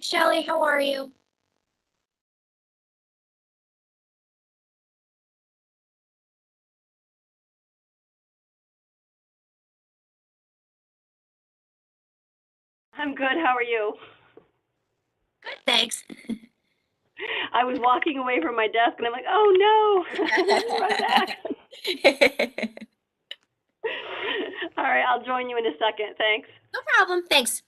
Shelley, how are you? I'm good. How are you? Good, thanks. I was walking away from my desk and I'm like, oh no, let me run back. All right, I'll join you in a second. Thanks. No problem, thanks.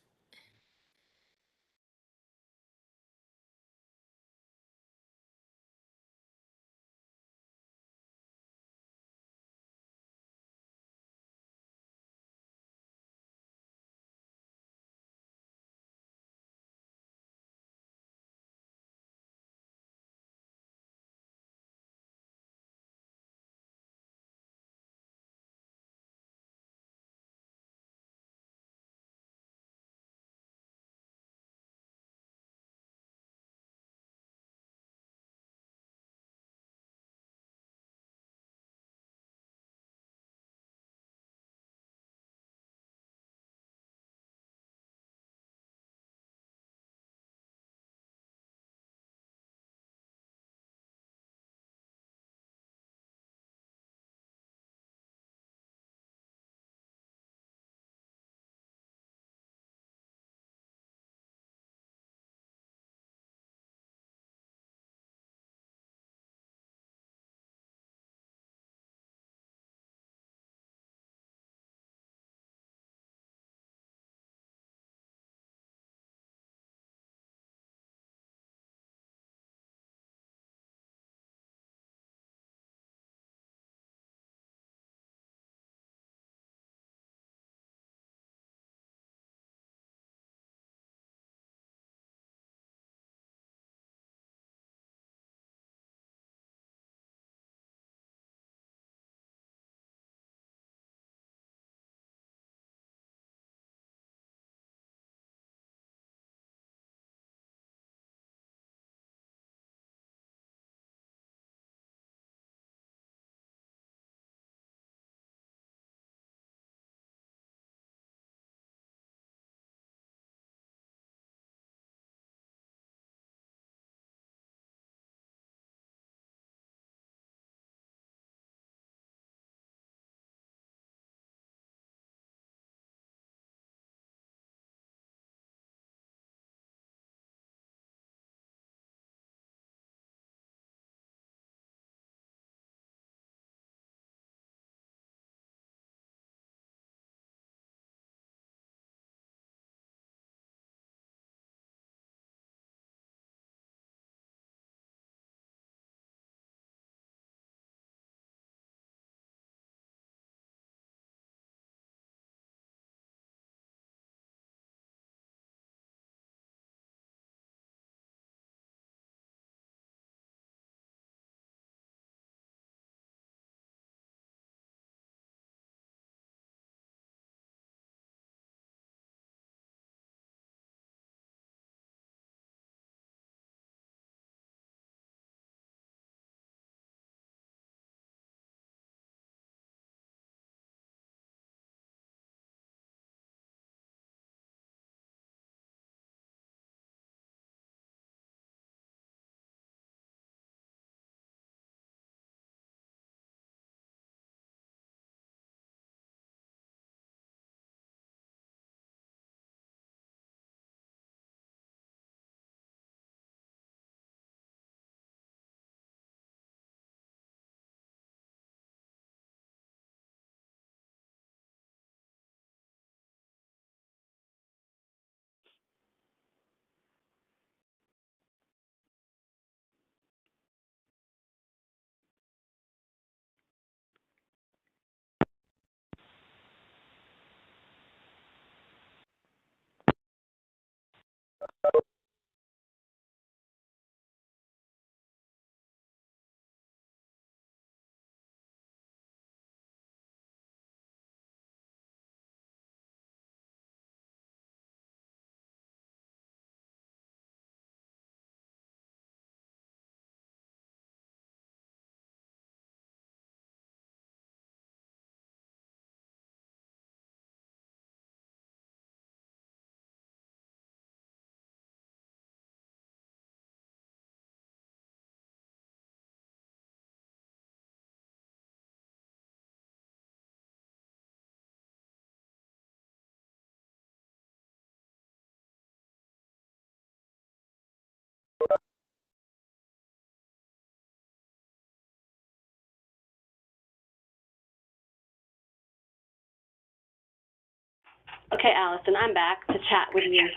Okay, Allison, I'm back to chat with you.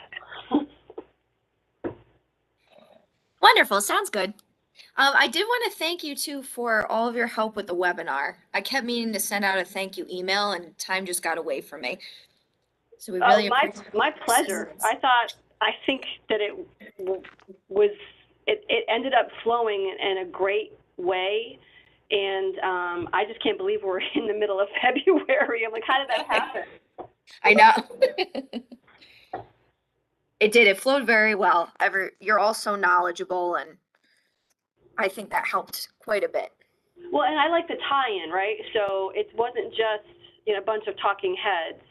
Wonderful. Sounds good. I did want to thank you too for all of your help with the webinar. I kept meaning to send out a thank you email and time just got away from me. So we really appreciate My pleasure. I think that it ended up flowing in a great way. And I just can't believe we're in the middle of February. I'm like, how did that happen? I know. It did. It flowed very well. You're all so knowledgeable, and I think that helped quite a bit. Well, and I like the tie-in, right? So it wasn't just a bunch of talking heads.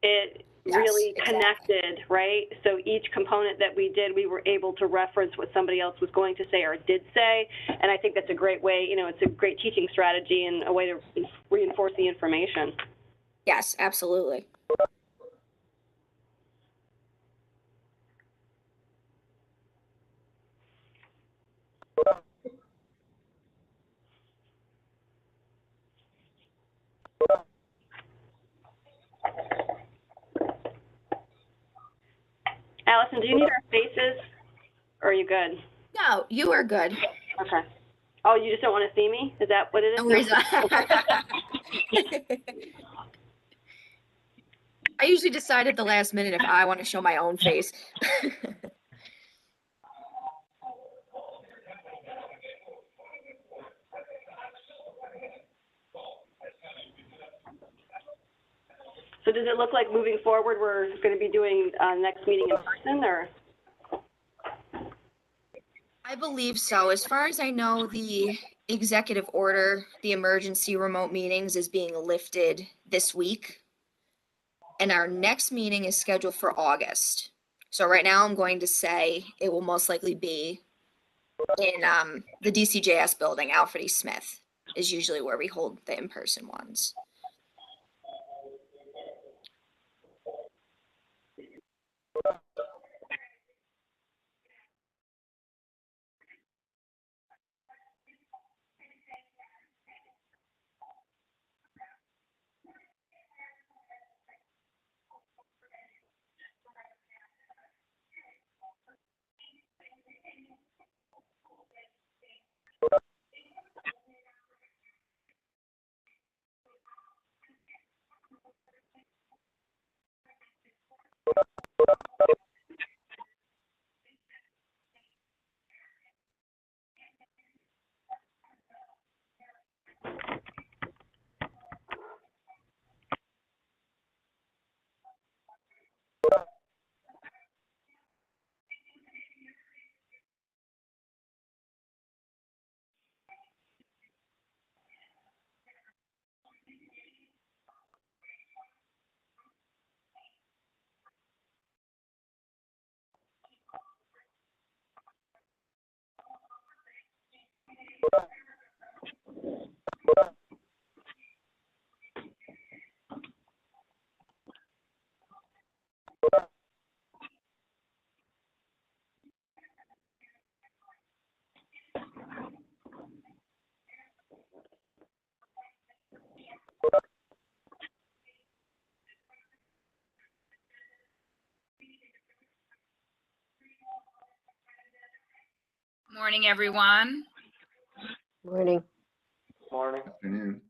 It really connected, right? So each component that we did, we were able to reference what somebody else was going to say or did say. And I think that's a great way, it's a great teaching strategy and a way to reinforce the information. Yes, absolutely. Allison, do you need our faces, or are you good? No, you are good. Okay. Oh, you just don't want to see me? Is that what it is? No reason. I usually decide at the last minute if I want to show my own face. So does it look like moving forward we're going to be doing next meeting in person, or? I believe so. As far as I know, the executive order, the emergency remote meetings is being lifted this week. And our next meeting is scheduled for August. So right now I'm going to say it will most likely be in the DCJS building. Alfred E. Smith is usually where we hold the in-person ones. Morning, everyone. Morning. Morning. Afternoon.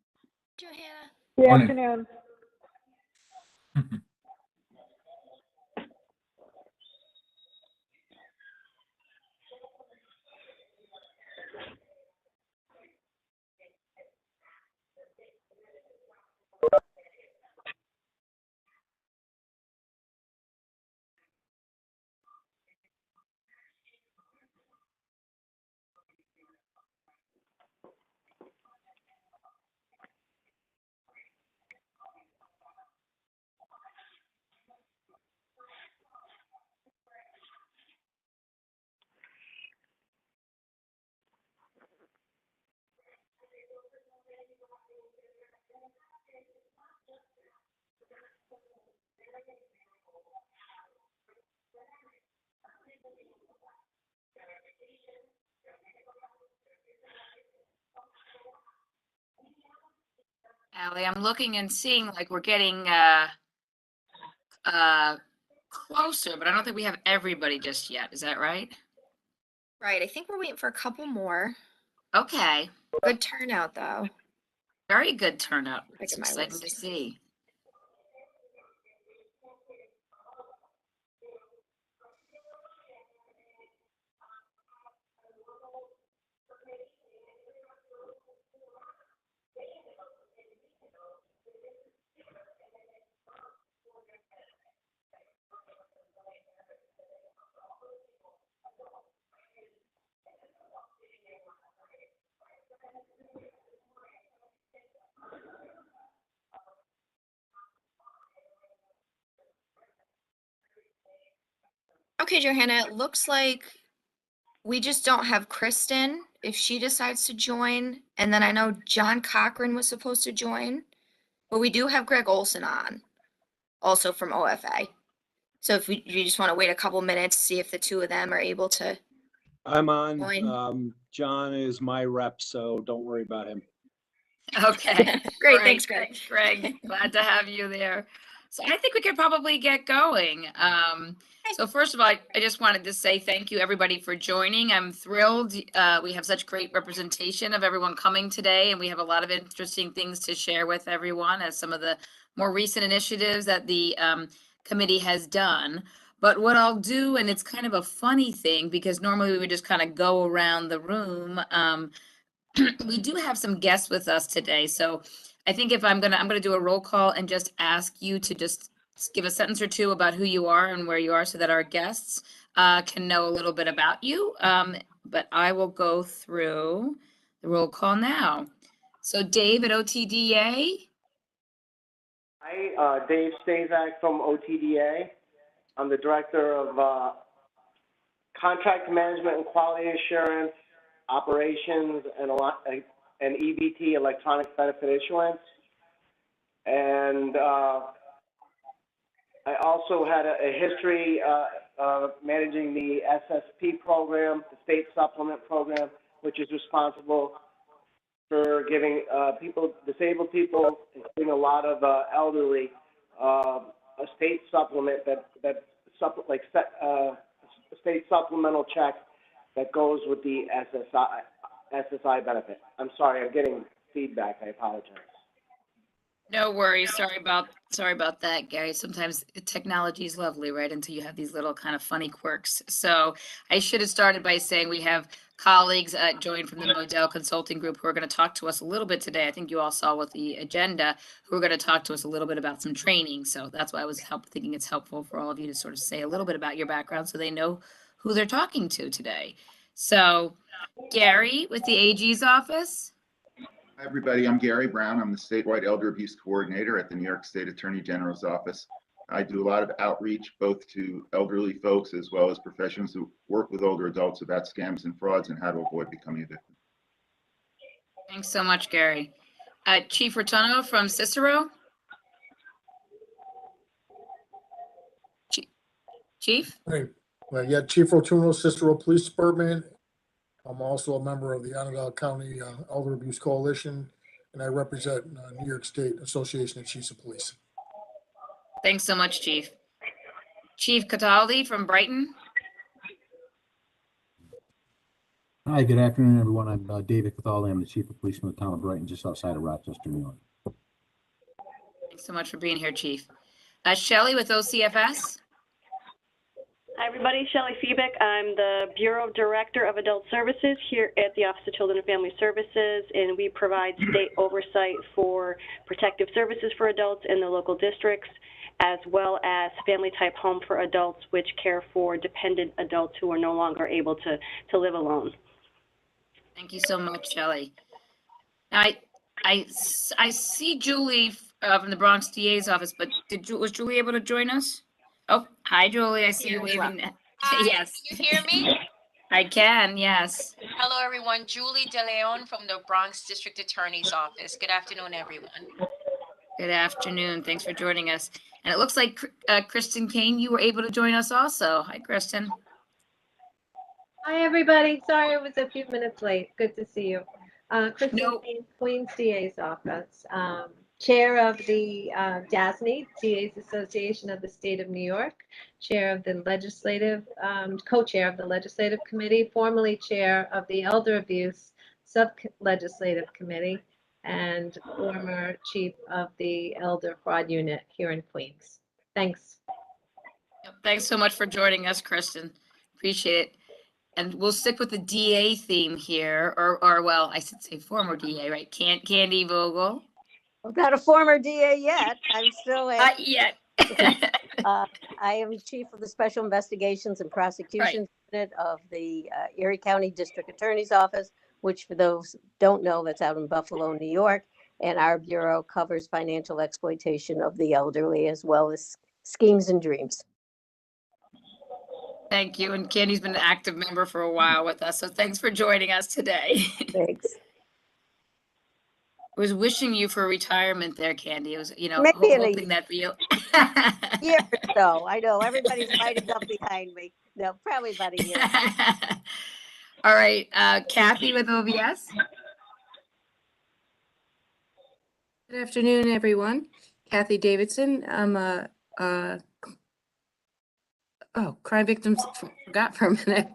Johanna. Good Morning. afternoon. Ellie, I'm looking and seeing like we're getting closer, but I don't think we have everybody just yet. Is that right? Right, I think we're waiting for a couple more. Okay. Good turnout, though. Very good turnout. Look It's at my exciting to list. see. Okay, Johanna, it looks like we just don't have Kristen if she decides to join. And then I know John Cochran was supposed to join, but we do have Greg Olsen on, also from OFA. So if you just want to wait a couple minutes, see if the two of them are able to. I'm on. Join. John is my rep, so don't worry about him. Okay. Great, thanks, Greg. Thanks, Greg. Glad to have you there. So I think we could probably get going. So first of all, I just wanted to say thank you everybody for joining. I'm thrilled. We have such great representation of everyone coming today, and we have a lot of interesting things to share with everyone as some of the more recent initiatives that the committee has done. But what I'll do, and it's kind of a funny thing because normally we would just kind of go around the room. We do have some guests with us today, so I think if I'm gonna do a roll call and just ask you to just give a sentence or two about who you are and where you are so that our guests can know a little bit about you. But I will go through the roll call now. So Dave at OTDA. Hi, Dave Stazak from OTDA. I'm the Director of Contract Management and Quality Assurance, Operations, and EBT, Electronic Benefit Issuance. And I also had a history of managing the SSP program, the State Supplement Program, which is responsible for giving disabled people, including a lot of elderly, a state supplement a state supplemental check that goes with the SSI benefit. I'm sorry, I'm getting feedback. I apologize. No worries. Sorry about that, Gary. Sometimes technology is lovely, right? Until you have these little kind of funny quirks. So I should have started by saying we have colleagues joined from the Model Consulting Group who are going to talk to us a little bit today. I think you all saw with the agenda, who are going to talk to us a little bit about some training. So that's why I was thinking it's helpful for all of you to sort of say a little bit about your background so they know who they're talking to today. So Gary with the AG's office. Hi, everybody. I'm Gary Brown. I'm the statewide elder abuse coordinator at the New York State Attorney General's office. I do a lot of outreach both to elderly folks as well as professionals who work with older adults about scams and frauds and how to avoid becoming a victim. Thanks so much, Gary. Chief Rotuno from Cicero. Chief? Right. Yeah, Chief Rotuno, Cicero Police Department. I'm also a member of the Onondaga County Elder Abuse Coalition, and I represent New York State Association of Chiefs of Police. Thanks so much, Chief. Chief Cataldi from Brighton. Hi, good afternoon, everyone. I'm David Cathalli. I'm the Chief of Police from the town of Brighton, just outside of Rochester, New York. Thanks so much for being here, Chief. Shelley with OCFS. Hi, everybody. Shelley Feebeck. I'm the Bureau Director of Adult Services here at the Office of Children and Family Services, and we provide state oversight for protective services for adults in the local districts, as well as family-type home for adults, which care for dependent adults who are no longer able to live alone. Thank you so much, Shelley. Now, I see Julie from the Bronx DA's office, but was Julie able to join us? Oh, hi, Julie. I see you waving. Hi, yes. Can you hear me? I can, yes. Hello, everyone. Julie DeLeon from the Bronx District Attorney's Office. Good afternoon, everyone. Good afternoon. Thanks for joining us. And it looks like Kristen Kane, you were able to join us also. Hi, Kristen. Hi, everybody. Sorry I was a few minutes late. Good to see you. Kristen No. Kane, Queens DA's office. Chair of the DASNY, DA's Association of the State of New York, Chair of the Legislative, Co-Chair of the Legislative Committee, formerly Chair of the Elder Abuse Sub-Legislative Committee, and former Chief of the Elder Fraud Unit here in Queens. Thanks. Thanks so much for joining us, Kristen. Appreciate it. And we'll stick with the DA theme here, or well, I should say former DA, right? Candy Vogel. I'm not a former DA yet. I'm still a, Not yet. I am Chief of the Special Investigations and Prosecutions Unit of the Erie County District Attorney's Office, which for those who don't know, that's out in Buffalo, New York. And our bureau covers financial exploitation of the elderly as well as schemes and dreams. Thank you. And Candy's been an active member for a while with us, so thanks for joining us today. Thanks. I was wishing you for retirement there, Candy. It was, Maybe in a hoping that for you. year or so. I know everybody's lining up behind me. No, probably about a year. All right, Kathy with OVS. Good afternoon, everyone. Kathy Davidson. I'm a crime victims, forgot for a minute.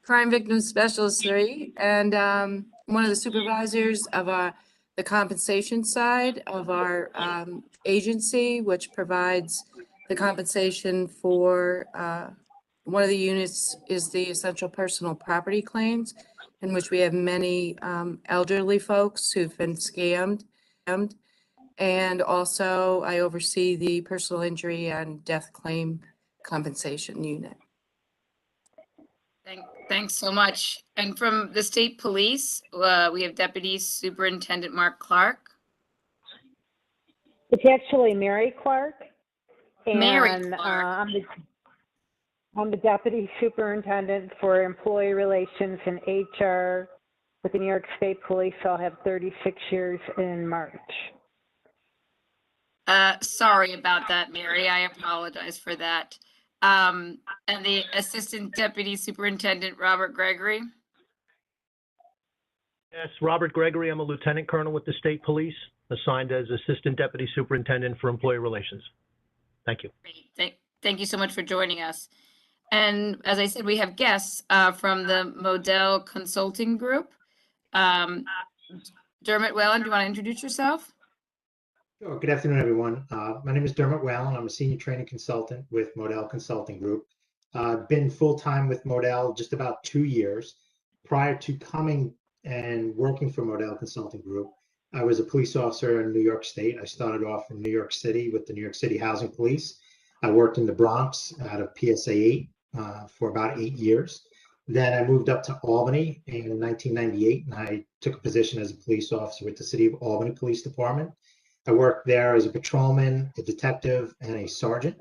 Crime victims specialist 3, and one of the supervisors of the compensation side of our agency, which provides the compensation for one of the units is the essential personal property claims, in which we have many elderly folks who've been scammed. And also I oversee the personal injury and death claim compensation unit. Thanks so much. And from the state police, we have Deputy Superintendent Mark Clark. It's actually Mary Clark. And Mary Clark. I'm the Deputy Superintendent for Employee Relations and HR with the New York State Police. I'll have 36 years in March. Sorry about that, Mary. I apologize for that. And the Assistant Deputy Superintendent, Robert Gregory. Yes, Robert Gregory. I'm a Lieutenant Colonel with the State Police, assigned as Assistant Deputy Superintendent for Employee Relations. Thank you. Great. Thank you so much for joining us. And as I said, we have guests from the Model Consulting Group. Dermot Whalen, do you want to introduce yourself? Sure. Good afternoon, everyone. My name is Dermot Whalen. I'm a senior training consultant with Model Consulting Group. I've been full-time with Model just about 2 years. Prior to coming and working for Model Consulting Group, I was a police officer in New York State. I started off in New York City with the New York City Housing Police. I worked in the Bronx out of PSA 8 for about 8 years. Then I moved up to Albany in 1998, and I took a position as a police officer with the City of Albany Police Department. I worked there as a patrolman, a detective, and a sergeant.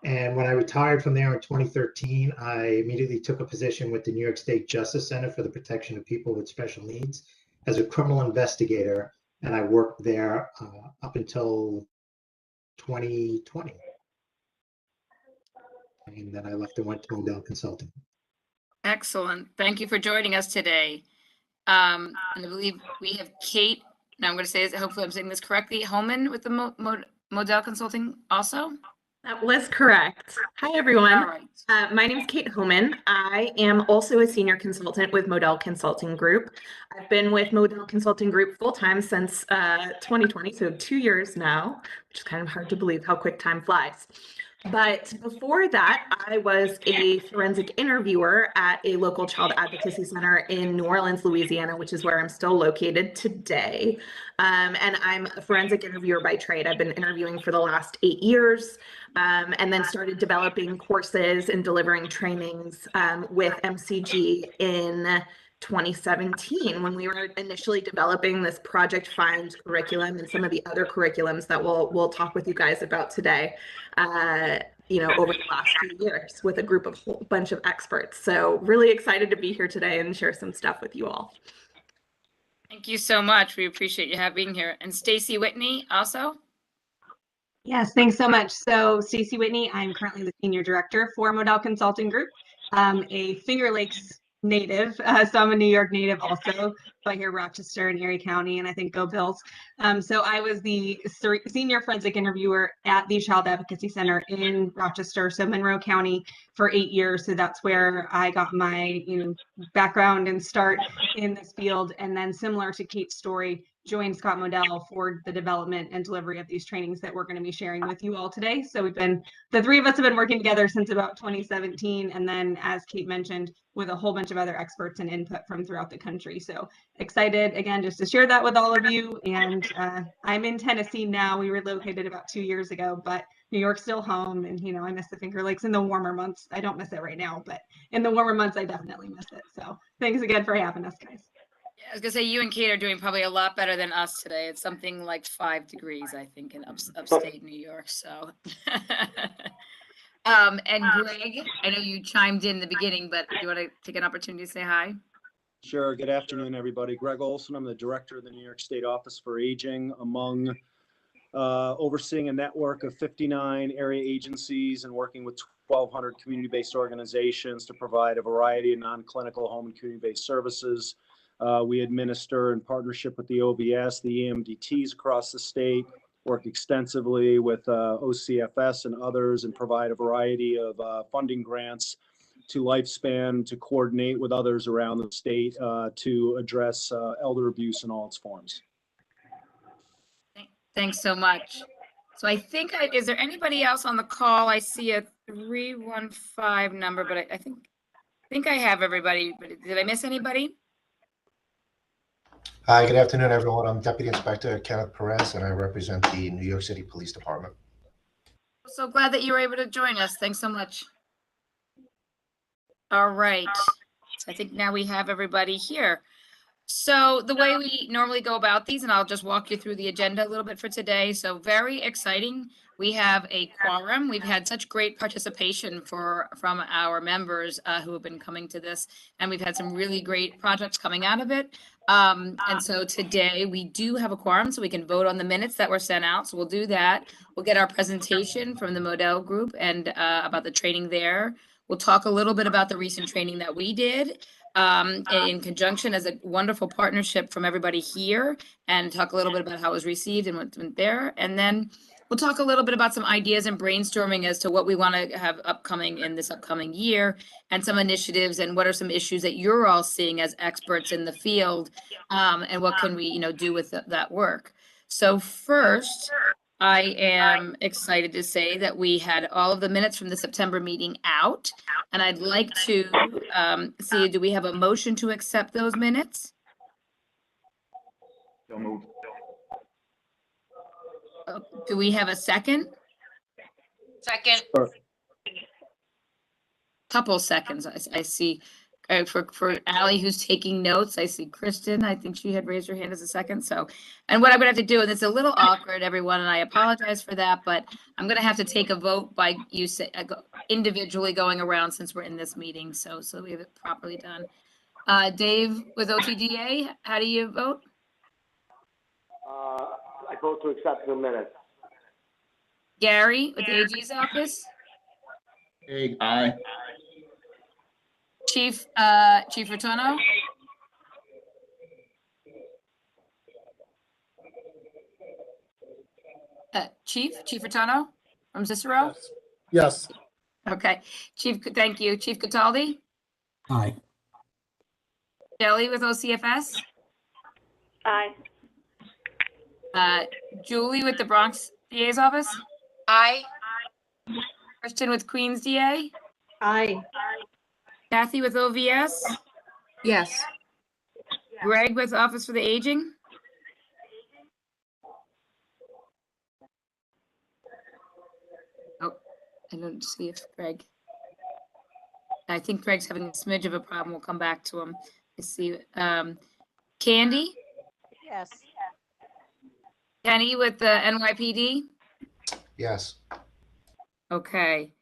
And when I retired from there in 2013, I immediately took a position with the New York State Justice Center for the Protection of People with Special Needs as a criminal investigator. And I worked there up until 2020. And then I left and went to Model Consulting. Excellent. Thank you for joining us today. And I believe we have Kate. Now I'm going to say this, hopefully I'm saying this correctly, Homan with the Model Consulting also? That was correct. Hi, everyone. All right. My name is Kate Homan. I am also a senior consultant with Model Consulting Group. I've been with Model Consulting Group full-time since 2020, so 2 years now, which is kind of hard to believe how quick time flies. But before that, I was a forensic interviewer at a local child advocacy center in New Orleans, Louisiana, which is where I'm still located today. And I'm a forensic interviewer by trade. I've been interviewing for the last 8 years, and then started developing courses and delivering trainings with MCG in 2017 when we were initially developing this Project Find curriculum and some of the other curriculums that we'll talk with you guys about today, over the last few years with a group of whole bunch of experts. So really excited to be here today and share some stuff with you all. Thank you so much. We appreciate you being here. And Stacy Whitney also? Yes, thanks so much. So Stacy Whitney, I'm currently the Senior Director for Model Consulting Group, a Finger Lakes native. So I'm a New York native also. So I hear Rochester and Erie County, and I think go Bills. So I was the senior forensic interviewer at the Child Advocacy Center in Rochester, so Monroe County, for 8 years. So that's where I got my background and start in this field. And then similar to Kate's story, joined Scott Modell for the development and delivery of these trainings that we're going to be sharing with you all today. So the three of us have been working together since about 2017. And then, as Kate mentioned, with a whole bunch of other experts and input from throughout the country. So excited again, just to share that with all of you. And I'm in Tennessee now. We relocated about 2 years ago, but New York's still home. And, I miss the Finger Lakes in the warmer months. I don't miss it right now, but in the warmer months, I definitely miss it. So thanks again for having us, guys. I was gonna say, you and Kate are doing probably a lot better than us today. It's something like 5 degrees, I think, in upstate New York, so. And Greg, I know you chimed in the beginning, but do you want to take an opportunity to say hi? Sure. Good afternoon, everybody. Greg Olsen. I'm the director of the New York State Office for Aging, among overseeing a network of 59 area agencies and working with 1,200 community-based organizations to provide a variety of non-clinical home and community-based services. We administer in partnership with the OVS, the EMDTs across the state, work extensively with OCFS and others, and provide a variety of funding grants to Lifespan to coordinate with others around the state to address elder abuse in all its forms. Thanks so much. So I think, is there anybody else on the call? I see a 315 number, but I think I have everybody. But did I miss anybody? Hi, good afternoon, everyone. I'm Deputy Inspector Kenneth Perez, and I represent the New York City Police Department. So glad that you were able to join us. Thanks so much. All right. So I think now we have everybody here. So the way we normally go about these, and I'll just walk you through the agenda a little bit for today. So very exciting. We have a quorum. We've had such great participation from our members who have been coming to this, and we've had some really great projects coming out of it. And so today we do have a quorum, so we can vote on the minutes that were sent out. So we'll do that. We'll get our presentation from the Modell Group and about the training there. We'll talk a little bit about the recent training that we did in conjunction as a wonderful partnership from everybody here, and talk a little bit about how it was received and what went there. And then we'll talk a little bit about some ideas and brainstorming as to what we want to have upcoming in this upcoming year, and some initiatives, and what are some issues that you're all seeing as experts in the field, and what can we do with that work. So first, I am excited to say that we had all of the minutes from the September meeting out, and I'd like to see, do we have a motion to accept those minutes? So moved. Do we have a second? Second. Couple seconds. I see for Allie, who's taking notes, I see Kristen. I think she had raised her hand as a second. So, and what I'm gonna have to do, and it's a little awkward, everyone, and I apologize for that, but I'm gonna have to take a vote by you individually going around, since we're in this meeting. So we have it properly done. Dave with OTDA, how do you vote? I vote to accept the minutes. Gary with the AG's office. Hey, aye. Chief Rotono. Chief Rotono from Cicero. Yes. Okay, Chief. Thank you, Chief Cataldi. Aye. Shelley with OCFS. Aye. Julie with the Bronx DA's office. Aye. Kristen with Queens DA. Aye. Kathy with OVS. Yes. Greg with Office for the Aging. Oh, I don't see if Greg. I think Greg's having a smidge of a problem. We'll come back to him. I see. Candy. Yes. Kenny with the NYPD. Yes. Okay.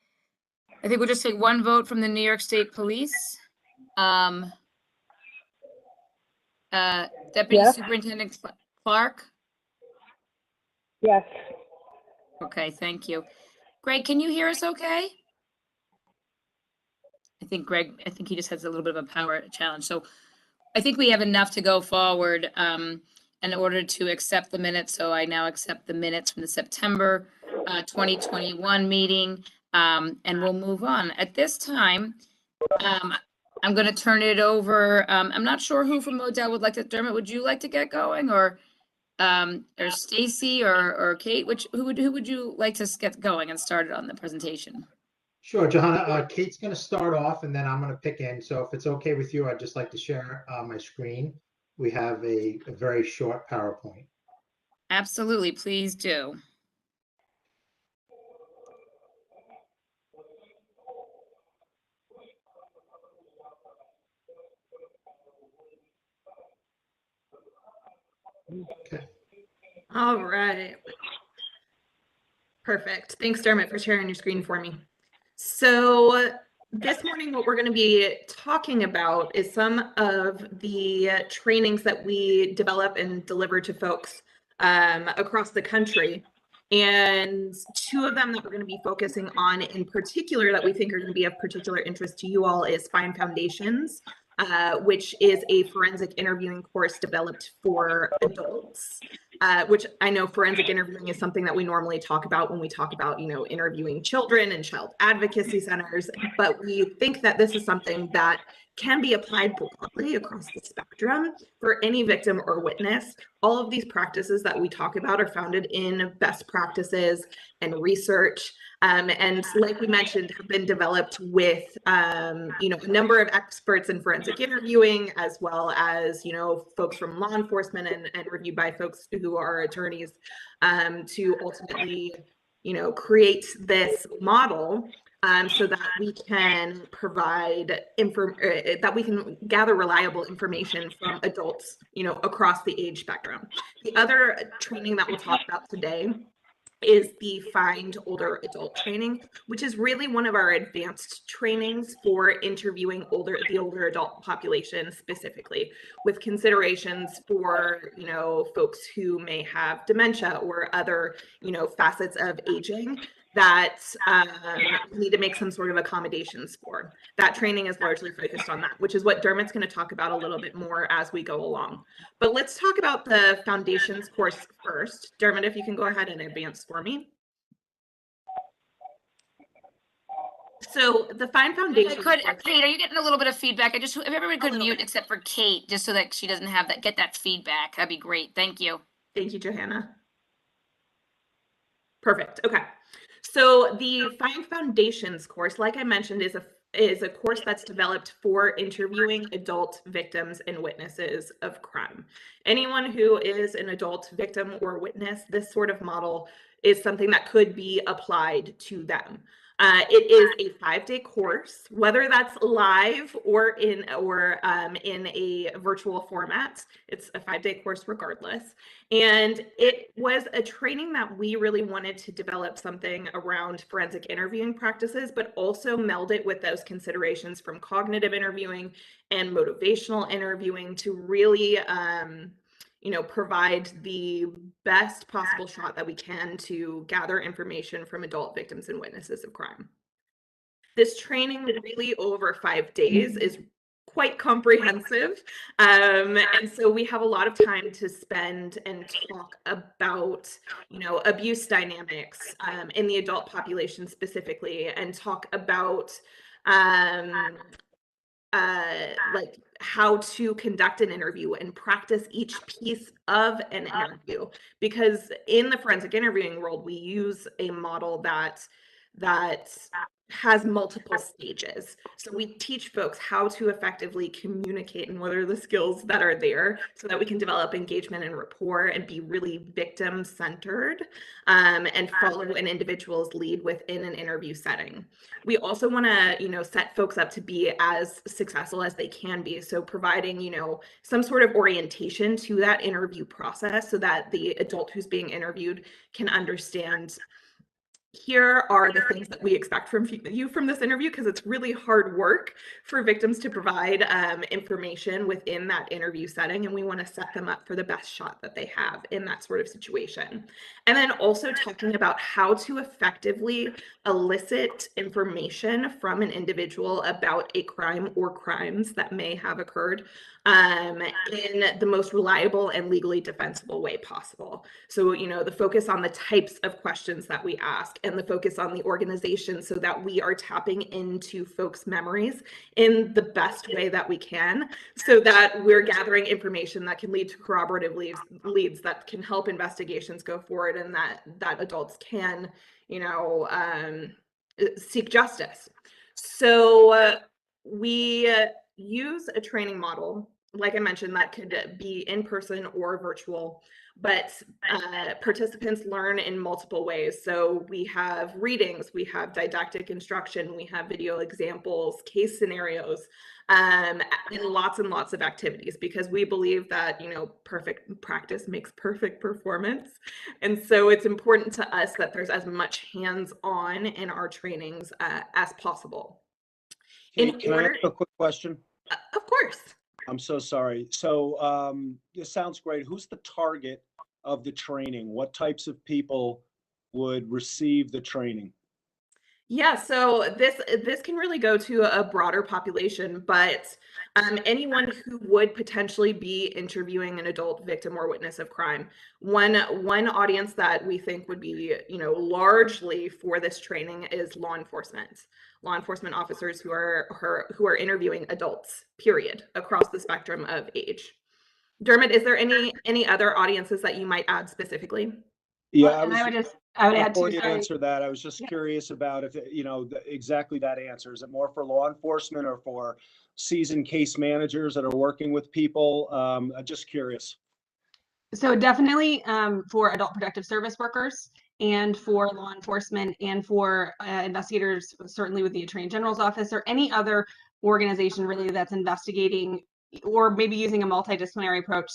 I think we'll just take one vote from the New York State Police. Deputy Yes. Superintendent Clark. Yes. Okay, thank you. Greg, can you hear us okay? I think he just has a little bit of a power challenge. So I think we have enough to go forward in order to accept the minutes. So I now accept the minutes from the September 2021 meeting, and we'll move on. At this time, I'm going to turn it over. I'm not sure who from Model would like to. Dermot, would you like to get going, or Stacy or Kate? Who would you like to get going and started on the presentation? Sure, Johanna. Kate's going to start off, and then I'm going to pick in. So if it's okay with you, I'd just like to share my screen. We have a very short PowerPoint. Absolutely, please do. Okay. All right. Perfect. Thanks, Dermot, for sharing your screen for me. So this morning, what we're going to be talking about is some of the trainings that we develop and deliver to folks across the country. And two of them that we're going to be focusing on in particular that we think are going to be of particular interest to you all is Fine Foundations, which is a forensic interviewing course developed for adults. Which I know forensic interviewing is something that we normally talk about when we talk about, interviewing children and child advocacy centers, but we think that this is something that can be applied broadly across the spectrum for any victim or witness. All of these practices that we talk about are founded in best practices and research. And like we mentioned, have been developed with, a number of experts in forensic interviewing, as well as, folks from law enforcement and reviewed by folks who are attorneys to ultimately, create this model so that we can provide that we can gather reliable information from adults, across the age spectrum. The other training that we'll talk about today is the Find Older Adult training, which is really one of our advanced trainings for interviewing the older adult population specifically, with considerations for, folks who may have dementia or other, facets of aging that we need to make some sort of accommodations for. That training is largely focused on that, which is what Dermot's going to talk about a little bit more as we go along. But let's talk about the Foundations course first. Dermot, if you can go ahead and advance for me. So the Fine Foundations Kate, are you getting a little bit of feedback? If everybody could mute except for Kate, just so that she doesn't have get that feedback, that'd be great. Thank you. Thank you, Johanna. Perfect. Okay. So the Fine Foundations course, like I mentioned, is a course that's developed for interviewing adult victims and witnesses of crime. Anyone who is an adult victim or witness, this sort of model is something that could be applied to them. It is a 5-day course, whether that's live or in a virtual format. It's a 5-day course regardless. And it was a training that we really wanted to develop something around forensic interviewing practices, but also meld it with those considerations from cognitive interviewing and motivational interviewing to really provide the best possible shot that we can to gather information from adult victims and witnesses of crime. This training really over 5 days is quite comprehensive. And so we have a lot of time to spend and talk about, abuse dynamics in the adult population specifically, and talk about like how to conduct an interview and practice each piece of an interview, because in the forensic interviewing world we use a model that has multiple stages. So we teach folks how to effectively communicate and what are the skills that are there so that we can develop engagement and rapport and be really victim centered and follow an individual's lead within an interview setting. We also want to, set folks up to be as successful as they can be. So providing, some sort of orientation to that interview process so that the adult who's being interviewed can understand here are the things that we expect from you from this interview, because it's really hard work for victims to provide information within that interview setting, and we want to set them up for the best shot that they have in that sort of situation. And then also talking about how to effectively elicit information from an individual about a crime or crimes that may have occurred in the most reliable and legally defensible way possible. So, you know, the focus on the types of questions that we ask and the focus on the organization, so that we are tapping into folks' memories in the best way that we can, so that we're gathering information that can lead to corroborative leads that can help investigations go forward, and that adults can, you know, seek justice. So we use a training model, like I mentioned, that could be in person or virtual, but participants learn in multiple ways. So we have readings, we have didactic instruction, we have video examples, case scenarios, and lots of activities, because we believe that, you know, perfect practice makes perfect performance. And so it's important to us that there's as much hands-on in our trainings as possible. Can I ask a quick question? Of course. I'm so sorry. So this sounds great. Who's the target of the training? What types of people would receive the training? Yeah, so this can really go to a broader population, but anyone who would potentially be interviewing an adult victim or witness of crime. One audience that we think would be, you know, largely for this training is law enforcement officers who are interviewing adults, period, across the spectrum of age. Dermot, is there any other audiences that you might add specifically? Yeah, And I would add before to, you sorry. answer that, I was just curious about if, you know, exactly that answer. Is it more for law enforcement or for seasoned case managers that are working with people? I'm just curious. So definitely for adult protective service workers and for law enforcement and for investigators, certainly with the Attorney General's office or any other organization really that's investigating or maybe using a multidisciplinary approach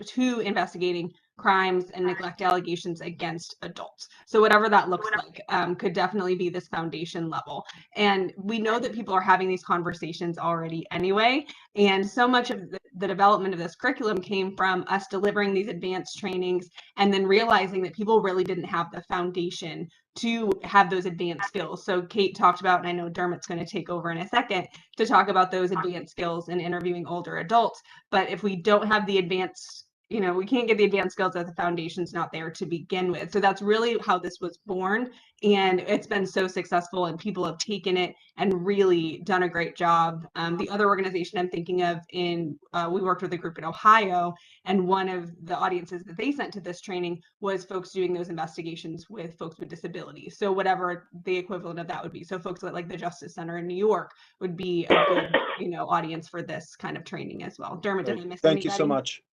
to investigating crimes and neglect allegations against adults. So whatever that looks like could definitely be this foundation level. And we know that people are having these conversations already anyway. And so much of the development of this curriculum came from us delivering these advanced trainings and then realizing that people really didn't have the foundation to have those advanced skills. So Kate talked about, and I know Dermot's going to take over in a second to talk about those advanced skills in interviewing older adults. But if we don't have the advanced, you know, we can't get the advanced skills if the foundation's not there to begin with. So that's really how this was born. And it's been so successful, and people have taken it and really done a great job. The other organization I'm thinking of we worked with a group in Ohio, and one of the audiences that they sent to this training was folks doing those investigations with folks with disabilities. So whatever the equivalent of that would be. So folks like the Justice Center in New York would be a good, you know, audience for this kind of training as well. Dermot, did I miss anybody? Thank you so much.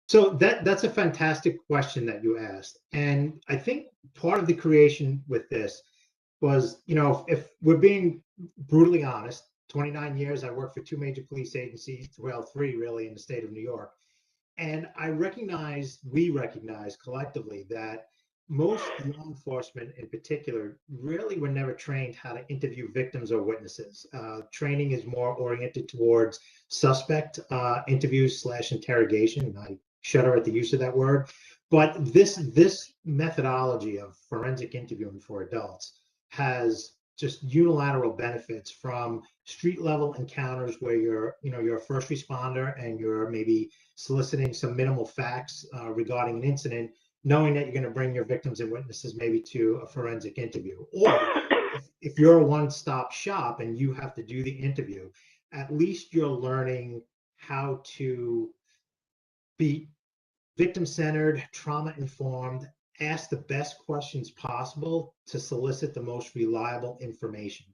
So that's a fantastic question that you asked. And I think part of the creation with this was, you know, if we're being brutally honest, 29 years, I worked for two major police agencies, well, three really in the state of New York. And we recognize collectively that most law enforcement in particular really were never trained how to interview victims or witnesses. Training is more oriented towards suspect interviews / interrogation. I shudder at the use of that word. But this methodology of forensic interviewing for adults has just unilateral benefits, from street level encounters where you're a first responder and you're maybe soliciting some minimal facts regarding an incident, knowing that you're going to bring your victims and witnesses maybe to a forensic interview. Or if you're a one-stop shop and you have to do the interview, at least you're learning how to be victim-centered, trauma-informed, ask the best questions possible to solicit the most reliable information.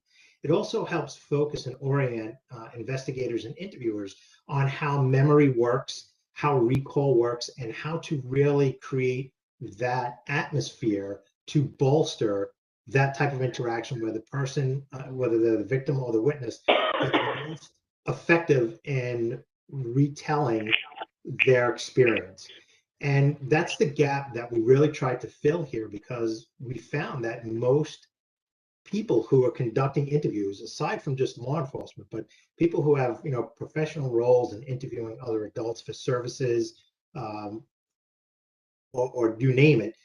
It also helps focus and orient investigators and interviewers on how memory works, how recall works, and how to really create that atmosphere to bolster that type of interaction where the person, whether they're the victim or the witness, is the most effective in retelling their experience. And that's the gap that we really tried to fill here, because we found that most people who are conducting interviews, aside from just law enforcement, but people who have, professional roles in interviewing other adults for services, or you name it,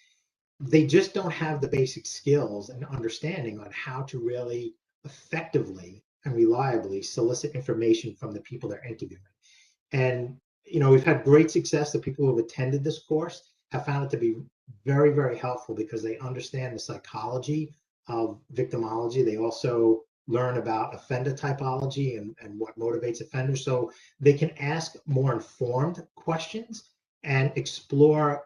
they just don't have the basic skills and understanding on how to really effectively and reliably solicit information from the people they're interviewing. And, we've had great success. The people who have attended this course have found it to be very, very helpful, because they understand the psychology of victimology. They also learn about offender typology and what motivates offenders. So they can ask more informed questions and explore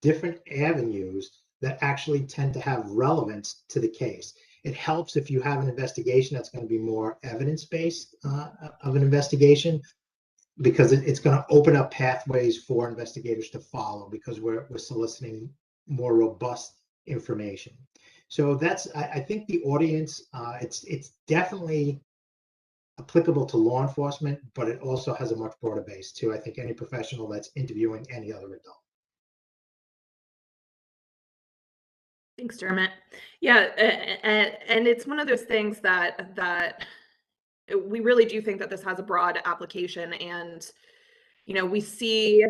different avenues that actually tend to have relevance to the case. It helps if you have an investigation that's going to be more evidence-based of an investigation, because it's going to open up pathways for investigators to follow, because we're soliciting more robust information. So I think the audience, it's definitely applicable to law enforcement, but it also has a much broader base too. I think any professional that's interviewing any other adult. Thanks, Dermot. Yeah, and it's one of those things that we really do think that this has a broad application, and we see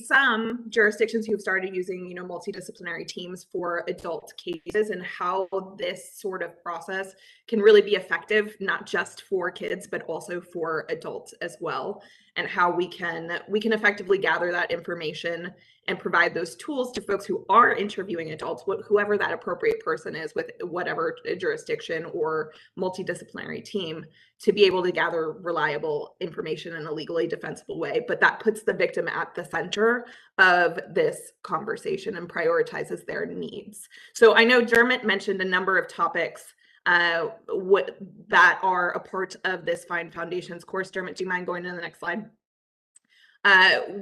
some jurisdictions who've started using multidisciplinary teams for adult cases, and how this sort of process can really be effective, not just for kids but also for adults as well, and how we can effectively gather that information and provide those tools to folks who are interviewing adults, whoever that appropriate person is with whatever jurisdiction or multidisciplinary team, to be able to gather reliable information in a legally defensible way. But that puts the victim at the center of this conversation and prioritizes their needs. So I know Dermot mentioned a number of topics that are a part of this Fine Foundations course. Dermot, do you mind going to the next slide?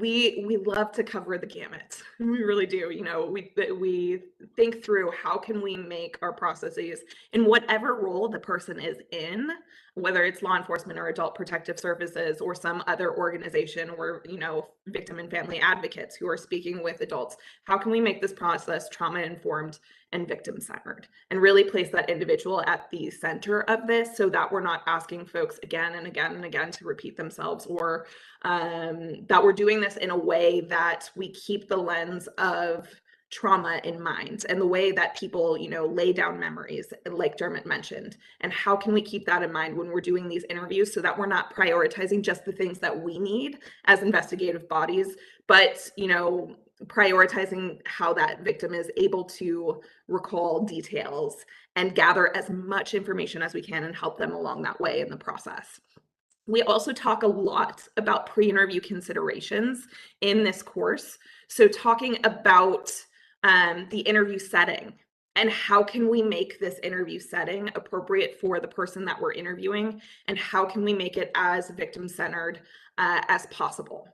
We love to cover the gamut. We really do. We think through how can we make our processes, in whatever role the person is in, whether it's law enforcement or adult protective services or some other organization, or victim and family advocates who are speaking with adults, how can we make this process trauma informed and victim centered, and really place that individual at the center of this, so that we're not asking folks again and again and again to repeat themselves, or that we're doing this in a way that we keep the lens of trauma in mind, and the way that people, lay down memories, like Dermot mentioned. And how can we keep that in mind when we're doing these interviews, so that we're not prioritizing just the things that we need as investigative bodies, but, prioritizing how that victim is able to recall details and gather as much information as we can and help them along that way in the process. We also talk a lot about pre-interview considerations in this course. So talking about the interview setting, and how can we make this interview setting appropriate for the person that we're interviewing, and how can we make it as victim-centered as possible.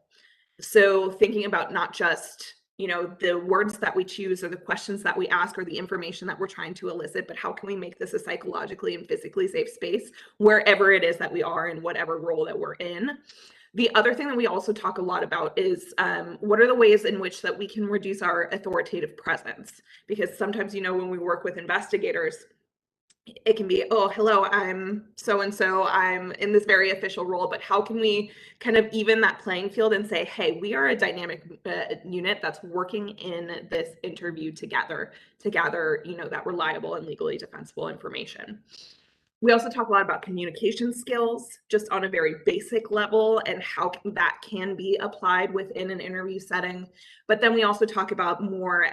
So thinking about not just the words that we choose, or the questions that we ask, or the information that we're trying to elicit, but how can we make this a psychologically and physically safe space wherever it is that we are, in whatever role that we're in. The other thing that we also talk a lot about is what are the ways in which that we can reduce our authoritative presence, because sometimes when we work with investigators, it can be, oh, hello, I'm so-and-so, I'm in this very official role, but how can we kind of even that playing field and say, hey, we are a dynamic unit that's working in this interview together to gather, that reliable and legally defensible information. We also talk a lot about communication skills, just on a very basic level, and how that can be applied within an interview setting. But then we also talk about more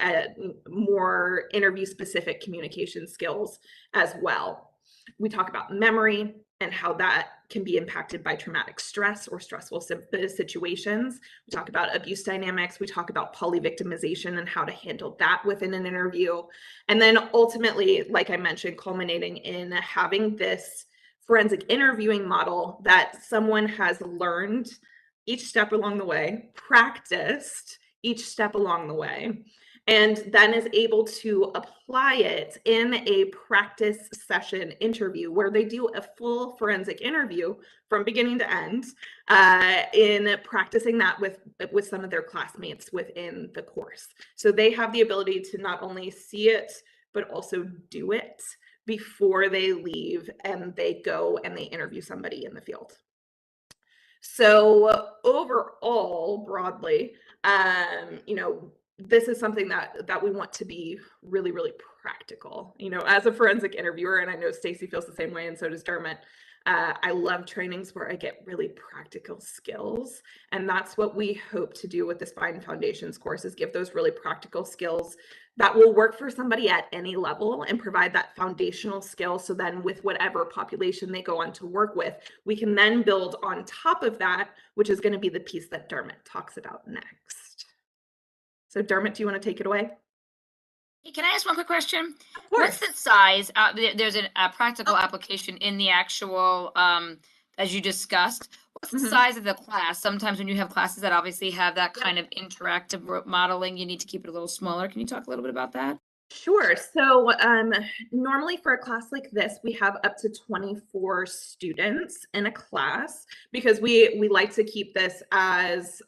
interview-specific communication skills as well. We talk about memory and how that can be impacted by traumatic stress or stressful situations. We talk about abuse dynamics. We talk about polyvictimization and how to handle that within an interview. And then ultimately, like I mentioned, culminating in having this forensic interviewing model that someone has learned each step along the way, practiced each step along the way, and then is able to apply it in a practice session interview where they do a full forensic interview from beginning to end in practicing that with some of their classmates within the course. So they have the ability to not only see it, but also do it before they leave and they go and they interview somebody in the field. So overall, broadly, you know, this is something that we want to be really, really practical. You know, as a forensic interviewer, and I know Stacy feels the same way, and so does Dermot. I love trainings where I get really practical skills, and that's what we hope to do with the Spine Foundations course, is give those really practical skills that will work for somebody at any level and provide that foundational skill. So then with whatever population they go on to work with, we can then build on top of that, which is going to be the piece that Dermot talks about next. So Dermot, do you want to take it away? Hey, can I ask one quick question? Of course. What's the size? There's a practical application in the actual, as you discussed. What's the size of the class? Sometimes when you have classes that obviously have that kind of interactive modeling, you need to keep it a little smaller. Can you talk a little bit about that? Sure. So normally for a class like this, we have up to 24 students in a class because we like to keep this as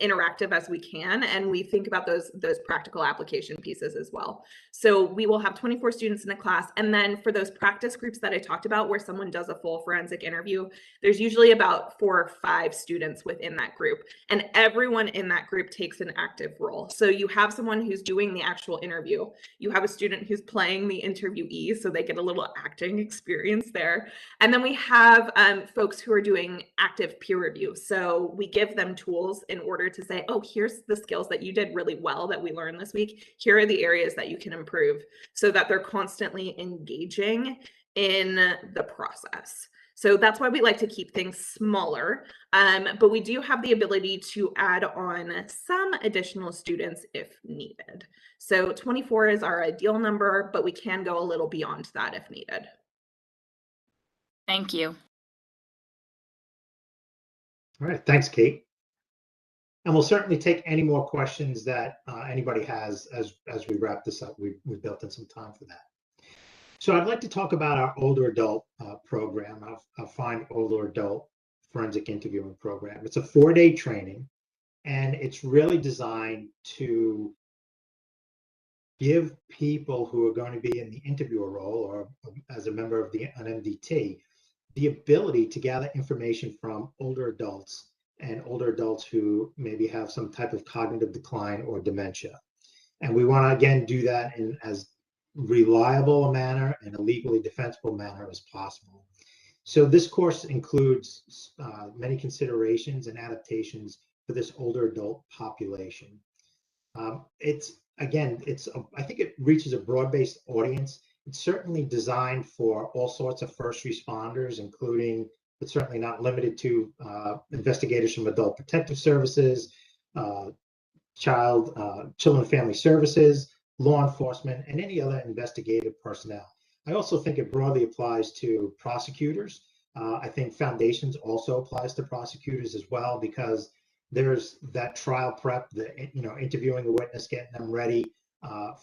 interactive as we can, and we think about those practical application pieces as well. So we will have 24 students in a class, and then for those practice groups that I talked about where someone does a full forensic interview, there's usually about 4 or 5 students within that group, and everyone in that group takes an active role. So you have someone who's doing the actual interview. You have a student who's playing the interviewee, so they get a little acting experience there. And then we have folks who are doing active peer review. So we give them tools in order to say, oh, here's the skills that you did really well that we learned this week. Here are the areas that you can improve, so that they're constantly engaging in the process. So that's why we like to keep things smaller, but we do have the ability to add on some additional students if needed. So 24 is our ideal number, but we can go a little beyond that if needed. Thank you. All right, thanks, Kate. And we'll certainly take any more questions that anybody has as we wrap this up. We've built in some time for that. So I'd like to talk about our older adult program, our Find Older Adult Forensic Interviewing Program. It's a 4-day training, and it's really designed to give people who are going to be in the interviewer role or as a member of an MDT the ability to gather information from older adults and older adults who maybe have some type of cognitive decline or dementia. And we want to, again, do that in as reliable a manner and a legally defensible manner as possible. So this course includes many considerations and adaptations for this older adult population. I think it reaches a broad-based audience. It's certainly designed for all sorts of first responders, including, but certainly not limited to, investigators from Adult Protective Services, Children and Family Services, law enforcement, and any other investigative personnel. I also think it broadly applies to prosecutors. I think foundations also applies to prosecutors as well, because there's that trial prep, interviewing a witness, getting them ready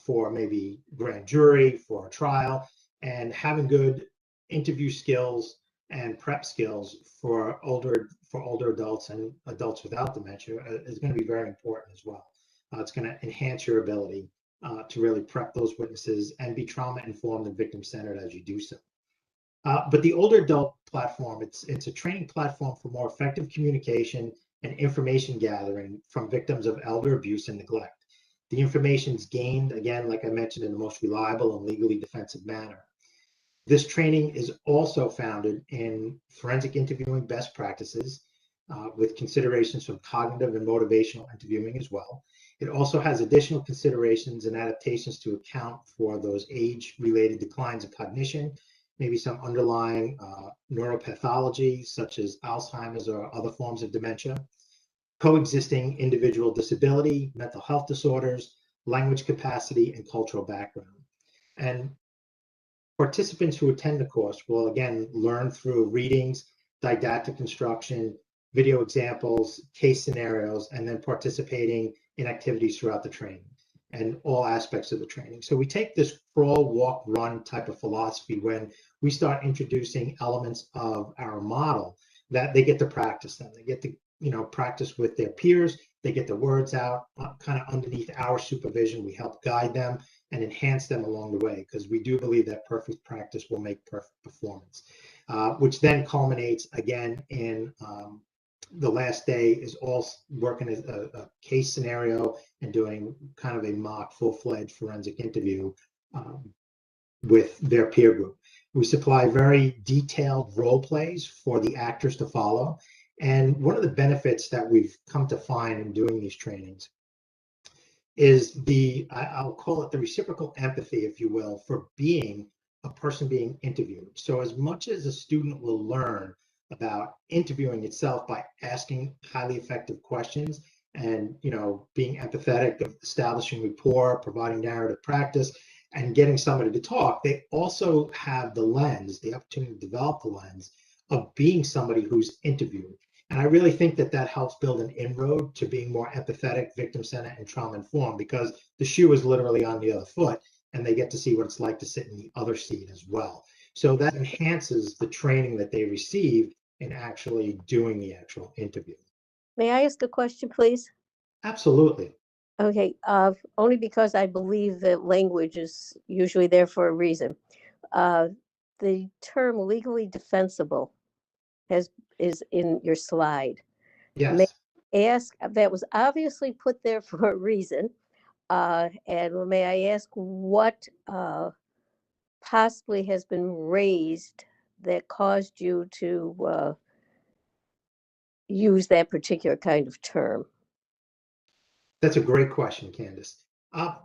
for maybe grand jury, for a trial, and having good interview skills and prep skills for older adults and adults without dementia is going to be very important as well. It's going to enhance your ability to really prep those witnesses and be trauma informed and victim centered as you do so. But the older adult platform, it's a training platform for more effective communication and information gathering from victims of elder abuse and neglect. The information is gained, again, like I mentioned, in the most reliable and legally defensive manner. This training is also founded in forensic interviewing best practices with considerations from cognitive and motivational interviewing as well. It also has additional considerations and adaptations to account for those age-related declines of cognition, maybe some underlying neuropathology such as Alzheimer's or other forms of dementia, coexisting individual disability, mental health disorders, language capacity, and cultural background. And participants who attend the course will, again, learn through readings, didactic instruction, video examples, case scenarios, and then participating in activities throughout the training. and all aspects of the training. So we take this crawl, walk, run type of philosophy when we start introducing elements of our model that they get to practice them. They get to, practice with their peers. They get the words out kind of underneath our supervision. We help guide them and enhance them along the way, because we do believe that perfect practice will make perfect performance, which then culminates again in the last day is all working as a case scenario and doing kind of a mock full-fledged forensic interview with their peer group. We supply very detailed role plays for the actors to follow. And one of the benefits that we've come to find in doing these trainings is I'll call it the reciprocal empathy, if you will, for being a person being interviewed. So as much as a student will learn about interviewing itself by asking highly effective questions and, being empathetic, establishing rapport, providing narrative practice, and getting somebody to talk, they also have the opportunity to develop the lens of being somebody who's interviewed. And I really think that helps build an inroad to being more empathetic, victim-centered, and trauma-informed, because the shoe is literally on the other foot, and they get to see what it's like to sit in the other seat as well. So that enhances the training that they receive in actually doing the actual interview. May I ask a question, please? Absolutely. Okay, only because I believe that language is usually there for a reason. The term legally defensible is in your slide. May Yes. I ask, that was obviously put there for a reason. And may I ask what possibly has been raised that caused you to use that particular kind of term? That's a great question, Candace.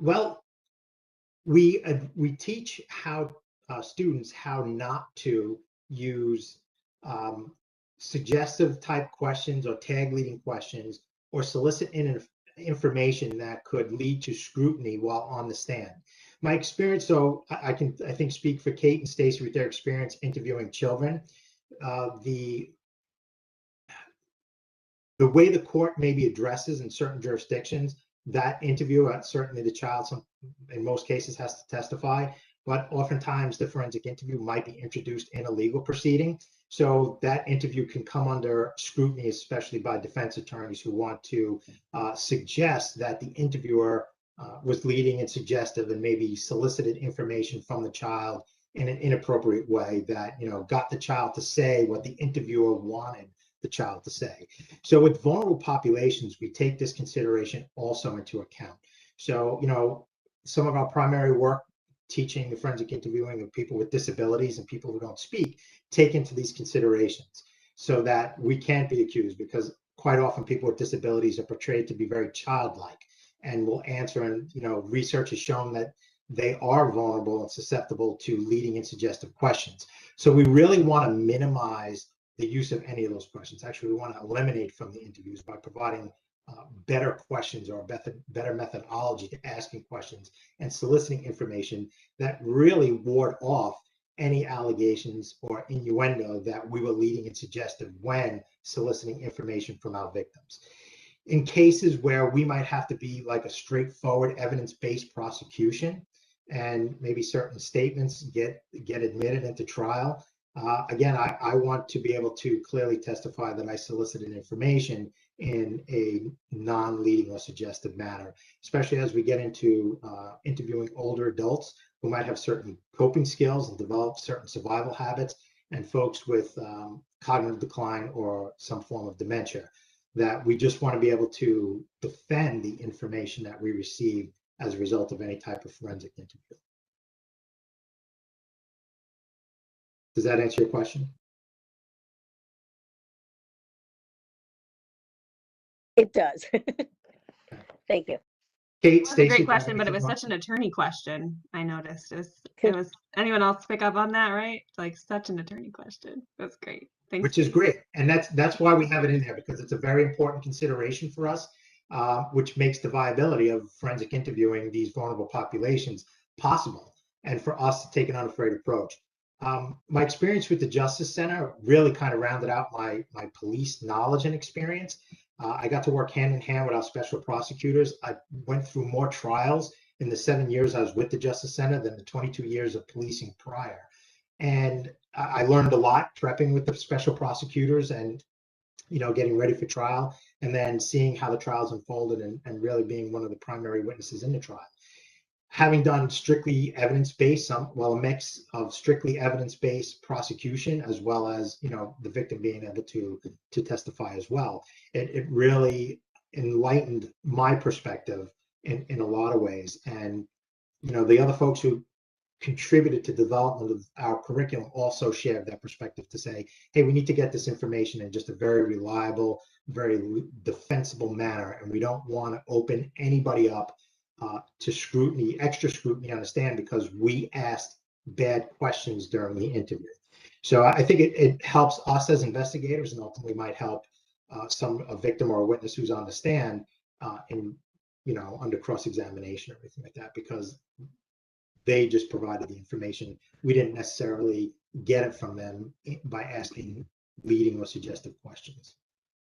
Well, we teach students how not to use suggestive type questions or tag leading questions or solicit information that could lead to scrutiny while on the stand. My experience, so I think speak for Kate and Stacy with their experience interviewing children. The way the court maybe addresses in certain jurisdictions that interview, certainly the child, in most cases, has to testify, but oftentimes the forensic interview might be introduced in a legal proceeding. So that interview can come under scrutiny, especially by defense attorneys who want to suggest that the interviewer was leading and suggestive and maybe solicited information from the child in an inappropriate way that, got the child to say what the interviewer wanted the child to say. So with vulnerable populations, we take this consideration also into account. So, some of our primary work teaching the forensic interviewing of people with disabilities and people who don't speak take into these considerations so that we can't be accused, because quite often people with disabilities are portrayed to be very childlike and will answer, and research has shown that they are vulnerable and susceptible to leading and suggestive questions. So we really want to minimize the use of any of those questions. Actually, we want to eliminate from the interviews by providing better questions or better methodology to asking questions and soliciting information that really ward off any allegations or innuendo that we were leading and suggestive when soliciting information from our victims. In cases where we might have to be like a straightforward evidence-based prosecution and maybe certain statements get admitted into trial, again, I want to be able to clearly testify that I solicited information in a non-leading or suggestive manner, especially as we get into interviewing older adults who might have certain coping skills and develop certain survival habits, and folks with cognitive decline or some form of dementia, that we just want to be able to defend the information that we receive as a result of any type of forensic interview. Does that answer your question? It does. Thank you. Kate, That's a Stacy, great do you have question, but it was anything such an attorney question. I noticed it was anyone else pick up on that, right? Like such an attorney question. That's great. Thanks. Which is great, and that's why we have it in there, because it's a very important consideration for us, which makes the viability of forensic interviewing these vulnerable populations possible, and for us to take an unafraid approach. My experience with the Justice Center really kind of rounded out my police knowledge and experience. I got to work hand in hand with our special prosecutors. I went through more trials in the 7 years I was with the Justice Center than the 22 years of policing prior. And I learned a lot prepping with the special prosecutors and, getting ready for trial, and then seeing how the trials unfolded and really being one of the primary witnesses in the trial. Having done strictly evidence-based, a mix of strictly evidence-based prosecution, as well as, the victim being able to testify as well. It really enlightened my perspective in a lot of ways. And, the other folks who contributed to development of our curriculum also shared that perspective to say, hey, we need to get this information in just a very reliable, very defensible manner. And we don't want to open anybody up to scrutiny, extra scrutiny on the stand because we asked bad questions during the interview. So I think it helps us as investigators, and ultimately might help a victim or a witness who's on the stand under cross-examination or everything like that, because they just provided the information. We didn't necessarily get it from them by asking leading or suggestive questions.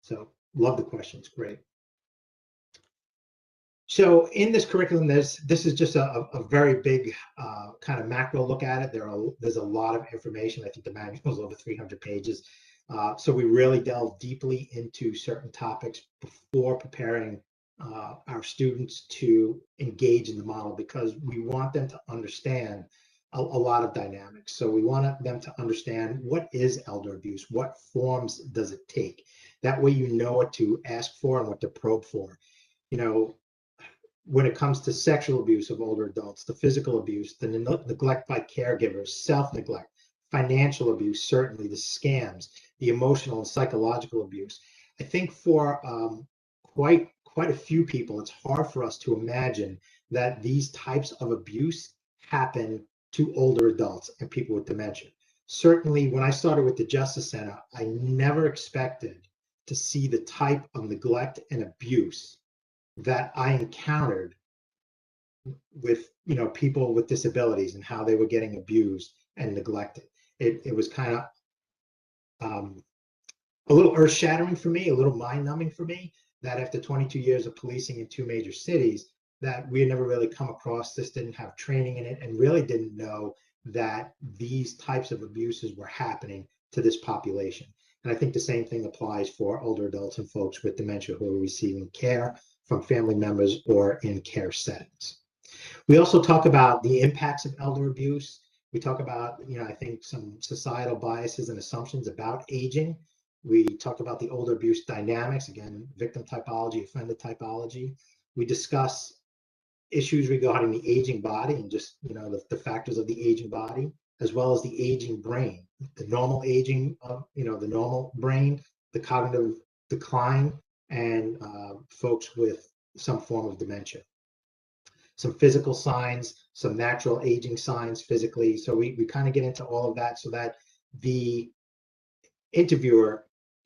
So love the questions, great. So in this curriculum, this is just a very big kind of macro look at it. There's a lot of information. I think the manual is over 300 pages. So we really delve deeply into certain topics before preparing our students to engage in the model, because we want them to understand a lot of dynamics. So we want them to understand what is elder abuse, what forms does it take. That way you know what to ask for and what to probe for. When it comes to sexual abuse of older adults, the physical abuse, the neglect by caregivers, self-neglect, financial abuse, certainly the scams, the emotional and psychological abuse. I think for quite a few people, it's hard for us to imagine that these types of abuse happen to older adults and people with dementia. Certainly, when I started with the Justice Center, I never expected to see the type of neglect and abuse that I encountered with people with disabilities and how they were getting abused and neglected. It was kind of a little earth-shattering for me, a little mind-numbing for me, that after 22 years of policing in 2 major cities, that we had never really come across this, didn't have training in it, and really didn't know that these types of abuses were happening to this population. And I think the same thing applies for older adults and folks with dementia who are receiving care from family members or in care settings. We also talk about the impacts of elder abuse. We talk about, I think some societal biases and assumptions about aging. We talk about the older abuse dynamics, again, victim typology, offender typology. We discuss issues regarding the aging body and just, the factors of the aging body, as well as the aging brain, the normal aging of, the normal brain, the cognitive decline, and folks with some form of dementia. Some physical signs, some natural aging signs physically. So we kind of get into all of that so that the interviewer,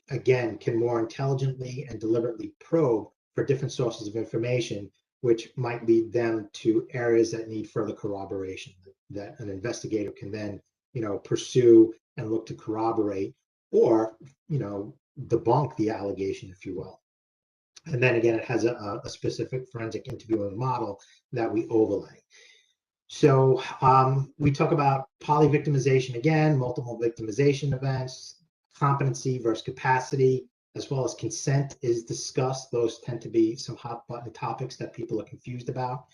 again, can more intelligently and deliberately probe for different sources of information, which might lead them to areas that need further corroboration, that an investigator can then, pursue and look to corroborate or, debunk the allegation, if you will. And then again, it has a specific forensic interviewing model that we overlay. So we talk about polyvictimization again, multiple victimization events, competency versus capacity, as well as consent is discussed. Those tend to be some hot button topics that people are confused about.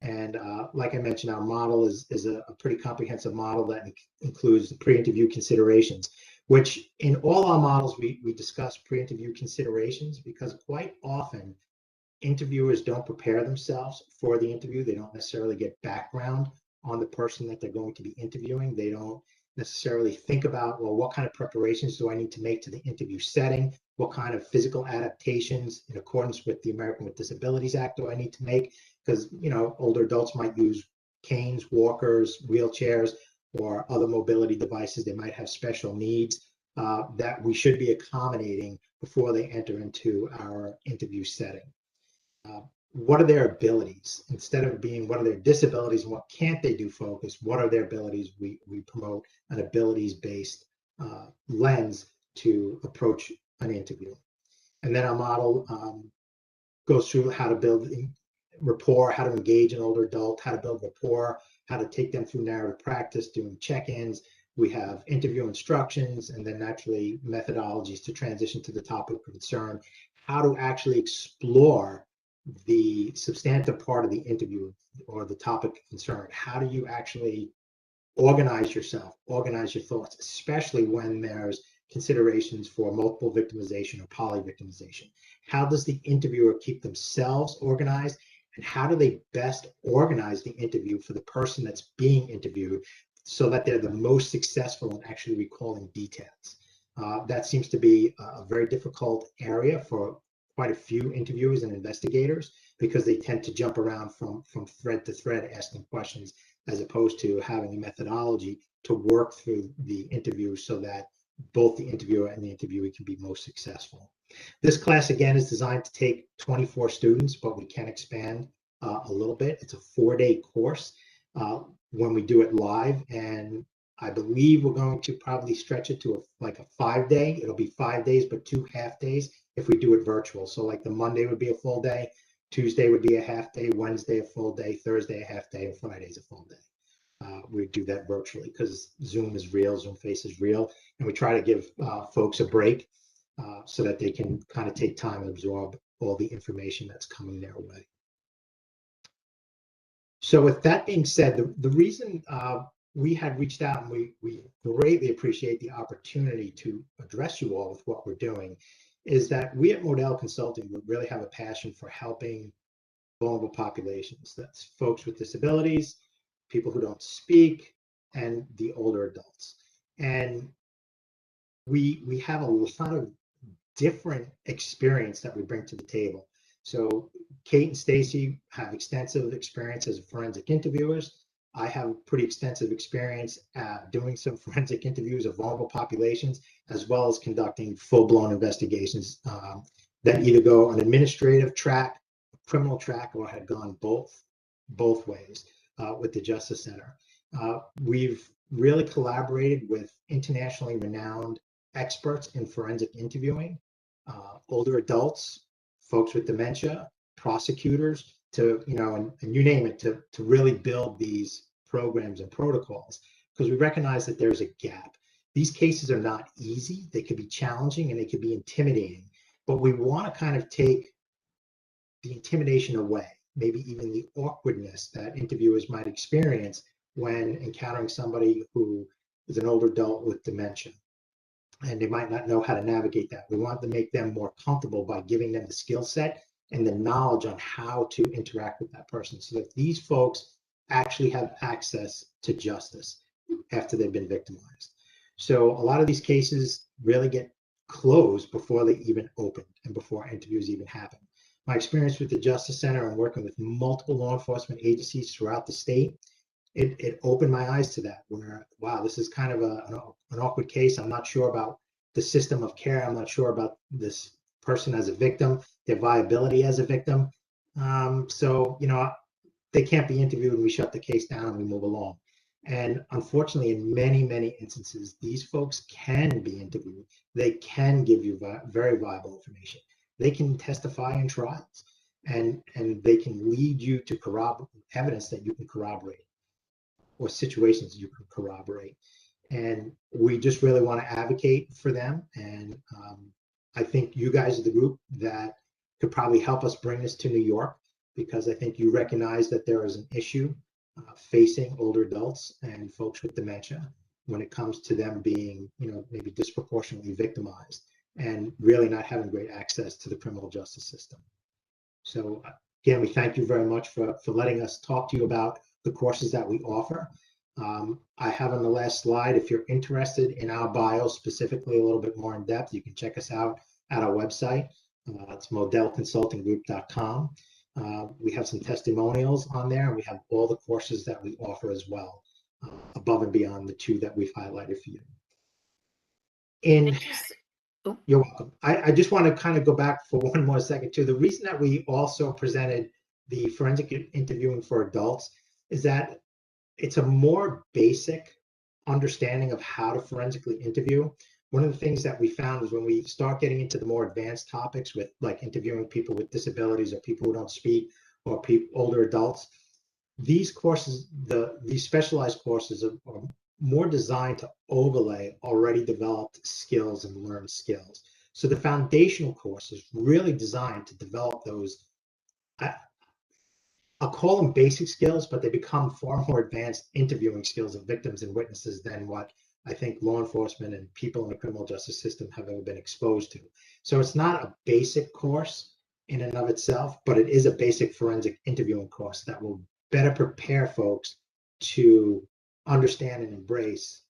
And like I mentioned, our model is a pretty comprehensive model that includes pre-interview considerations, which in all our models, we discuss pre-interview considerations because quite often interviewers don't prepare themselves for the interview. They don't necessarily get background on the person that they're going to be interviewing. They don't necessarily think about, well, what kind of preparations do I need to make to the interview setting? What kind of physical adaptations in accordance with the American with Disabilities Act do I need to make? Because, older adults might use canes, walkers, wheelchairs, or other mobility devices. They might have special needs that we should be accommodating before they enter into our interview setting. What are their abilities? Instead of being what are their disabilities and what can't they do focus, what are their abilities? We promote an abilities-based lens to approach an interview. And then our model goes through how to build rapport, how to engage an older adult, how to build rapport, how to take them through narrative practice, doing check-ins. We have interview instructions, and then naturally methodologies to transition to the topic of concern, how to actually explore the substantive part of the interview or the topic of concern. How do you actually organize yourself, organize your thoughts, especially when there's considerations for multiple victimization or poly-victimization? How does the interviewer keep themselves organized, and how do they best organize the interview for the person that's being interviewed so that they're the most successful in actually recalling details? That seems to be a very difficult area for quite a few interviewers and investigators, because they tend to jump around from thread to thread asking questions, as opposed to having a methodology to work through the interview so that both the interviewer and the interviewee can be most successful. This class, again, is designed to take 24 students, but we can expand a little bit. It's a 4-day course when we do it live, and I believe we're going to probably stretch it to like a 5-day. It'll be 5 days, but 2 half days if we do it virtual. So like the Monday would be a full day, Tuesday would be a half day, Wednesday a full day, Thursday a half day, and Friday's a full day. We do that virtually because Zoom is real, Zoom Face is real, and we try to give folks a break so that they can kind of take time and absorb all the information that's coming their way. So with that being said, the reason we had reached out, and we greatly appreciate the opportunity to address you all with what we're doing, is that we at Model Consulting would really have a passion for helping vulnerable populations. That's folks with disabilities, people who don't speak, and the older adults. And we have a lot of different experience that we bring to the table. So Kate and Stacy have extensive experience as forensic interviewers. I have pretty extensive experience at doing some forensic interviews of vulnerable populations, as well as conducting full-blown investigations that either go on administrative track, criminal track, or had gone both ways with the Justice Center. We've really collaborated with internationally renowned experts in forensic interviewing, older adults, folks with dementia, prosecutors, to, and you name it, to really build these programs and protocols, because we recognize that there's a gap. These cases are not easy. They could be challenging and they could be intimidating, but we want to kind of take the intimidation away, maybe even the awkwardness that interviewers might experience when encountering somebody who is an older adult with dementia, and they might not know how to navigate that. We want to make them more comfortable by giving them the skill set and the knowledge on how to interact with that person, so that these folks actually have access to justice after they've been victimized. So a lot of these cases really get closed before they even open and before interviews even happen. My experience with the Justice Center and working with multiple law enforcement agencies throughout the state, it opened my eyes to that, where, wow, this is kind of an awkward case. I'm not sure about the system of care. I'm not sure about this person as a victim, their viability as a victim. So, they can't be interviewed, and we shut the case down and we move along. And unfortunately, in many, many instances, these folks can be interviewed. They can give you very viable information. They can testify in trials, and they can lead you to corroborate evidence that you can corroborate, or situations you can corroborate. And we just really want to advocate for them. And I think you guys are the group that could probably help us bring this to New York, because I think you recognize that there is an issue facing older adults and folks with dementia when it comes to them being, maybe disproportionately victimized and really not having great access to the criminal justice system. So again, we thank you very much for letting us talk to you about the courses that we offer. I have on the last slide, if you're interested in our bio specifically a little bit more in depth, you can check us out at our website. It's modelconsultinggroup.com. We have some testimonials on there, and we have all the courses that we offer as well, above and beyond the 2 that we've highlighted for you. You're welcome. I just want to kind of go back for one more second too. The reason that we also presented the forensic interviewing for adults is that it's a more basic understanding of how to forensically interview, one of the things that we found is when we start getting into the more advanced topics with like interviewing people with disabilities or people who don't speak or older adults, these courses, these specialized courses are more designed to overlay already developed skills and learned skills. So the foundational course is really designed to develop those, I'll call them basic skills, but they become far more advanced interviewing skills of victims and witnesses than what I think law enforcement and people in the criminal justice system have ever been exposed to. So it's not a basic course in and of itself, but it is a basic forensic interviewing course that will better prepare folks to understand and embrace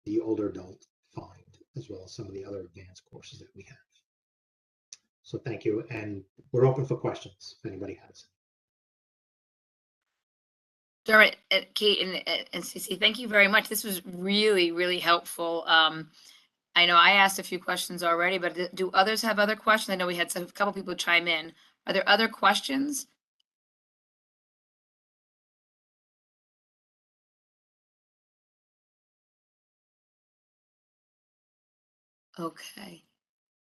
the older adult find, as well as some of the other advanced courses that we have. So thank you, and we're open for questions if anybody has. Dermot, Kate, and Cece, thank you very much. This was really, really helpful. I know I asked a few questions already, but do others have other questions? I know we had a couple people chime in. Are there other questions? Okay.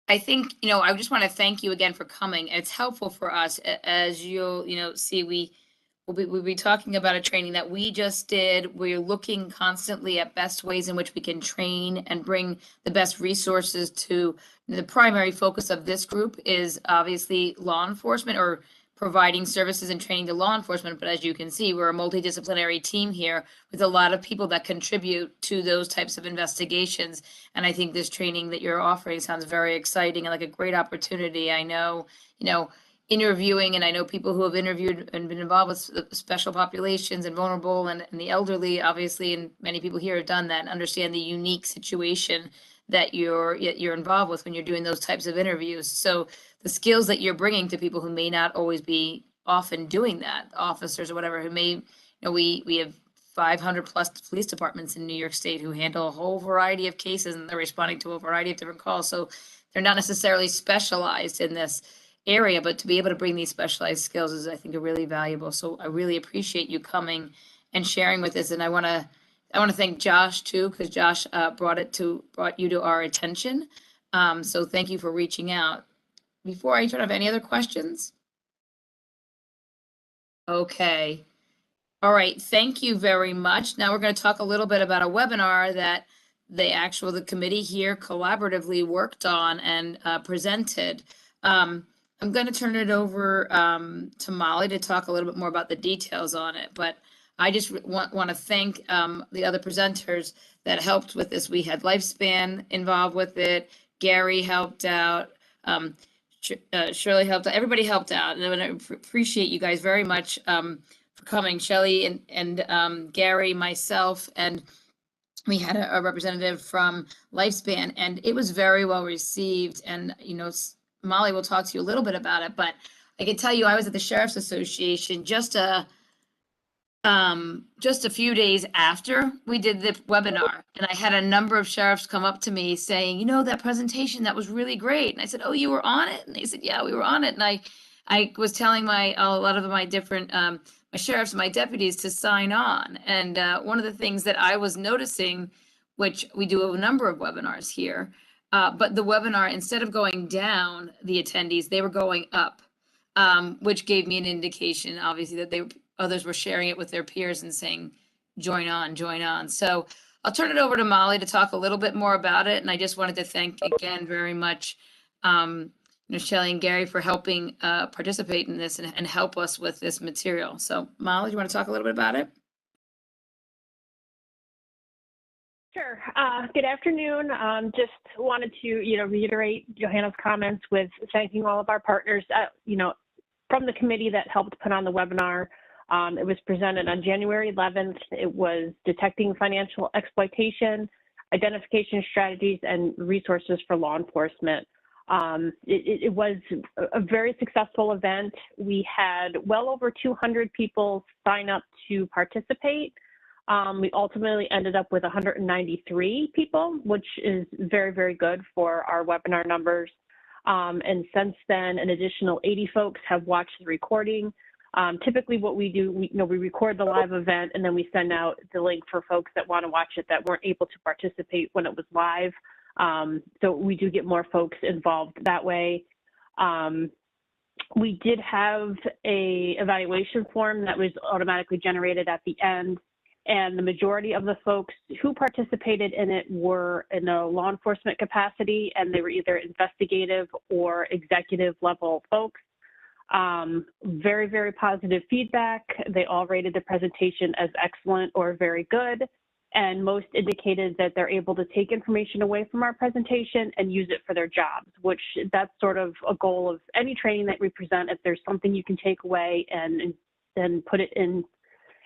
I think, I just want to thank you again for coming. It's helpful for us as you'll, see, we'll be talking about a training that we just did. We're looking constantly at best ways in which we can train and bring the best resources to the primary focus of this group is obviously law enforcement or providing services and training to law enforcement. But as you can see, we're a multidisciplinary team here with a lot of people that contribute to those types of investigations. And I think this training that you're offering sounds very exciting and like a great opportunity. I know, interviewing, and I know people who have interviewed and been involved with special populations and vulnerable and the elderly, obviously, and many people here have done that and understand the unique situation that you're involved with when you're doing those types of interviews. So the skills that you're bringing to people who may not always be often doing that, officers or whatever, who may, we have 500 plus police departments in New York State who handle a whole variety of cases and they're responding to a variety of different calls. So they're not necessarily specialized in this area, but to be able to bring these specialized skills is, I think, really valuable. So I really appreciate you coming and sharing with us. And I want to thank Josh too, because Josh brought you to our attention. So thank you for reaching out. Before I turn off, any other questions? Okay. All right. Thank you very much. Now we're going to talk a little bit about a webinar that the committee here collaboratively worked on and presented. I'm going to turn it over to Molly to talk a little bit more about the details on it, but I just want to thank the other presenters that helped with this. We had Lifespan involved with it. Gary helped out. Shirley helped out. Everybody helped out. And I appreciate you guys very much for coming. Shelley and Gary, myself, and we had a representative from Lifespan, and it was very well received. And, Molly will talk to you a little bit about it, but I can tell you I was at the Sheriff's Association just a few days after we did the webinar, and I had a number of sheriffs come up to me saying, that presentation, that was really great. And I said, oh, you were on it? And they said, yeah, we were on it. And I was telling a lot of my different, my sheriffs and my deputies to sign on. And one of the things that I was noticing, which we do a number of webinars here, but the webinar, instead of going down the attendees, they were going up, which gave me an indication, obviously, that others were sharing it with their peers and saying, join on, join on. So I'll turn it over to Molly to talk a little bit more about it. And I just wanted to thank again very much, Shelley and Gary for helping participate in this and help us with this material. So Molly, do you want to talk a little bit about it? Sure. Good afternoon. Just wanted to, reiterate Johanna's comments with thanking all of our partners, from the committee that helped put on the webinar. It was presented on January 11th. It was Detecting Financial Exploitation, Identification Strategies, and Resources for Law Enforcement. It was a very successful event. We had well over 200 people sign up to participate. We ultimately ended up with 193 people, which is very, very good for our webinar numbers. And since then, an additional 80 folks have watched the recording. Typically what we do, we record the live event and then we send out the link for folks that want to watch it that weren't able to participate when it was live. So we do get more folks involved that way. We did have a evaluation form that was automatically generated at the end, and the majority of the folks who participated in it were in a law enforcement capacity, and they were either investigative or executive level folks. Very, very positive feedback. They all rated the presentation as excellent or very good, and most indicated that they're able to take information away from our presentation and use it for their jobs, which that's sort of a goal of any training that we present. If there's something you can take away and then put it in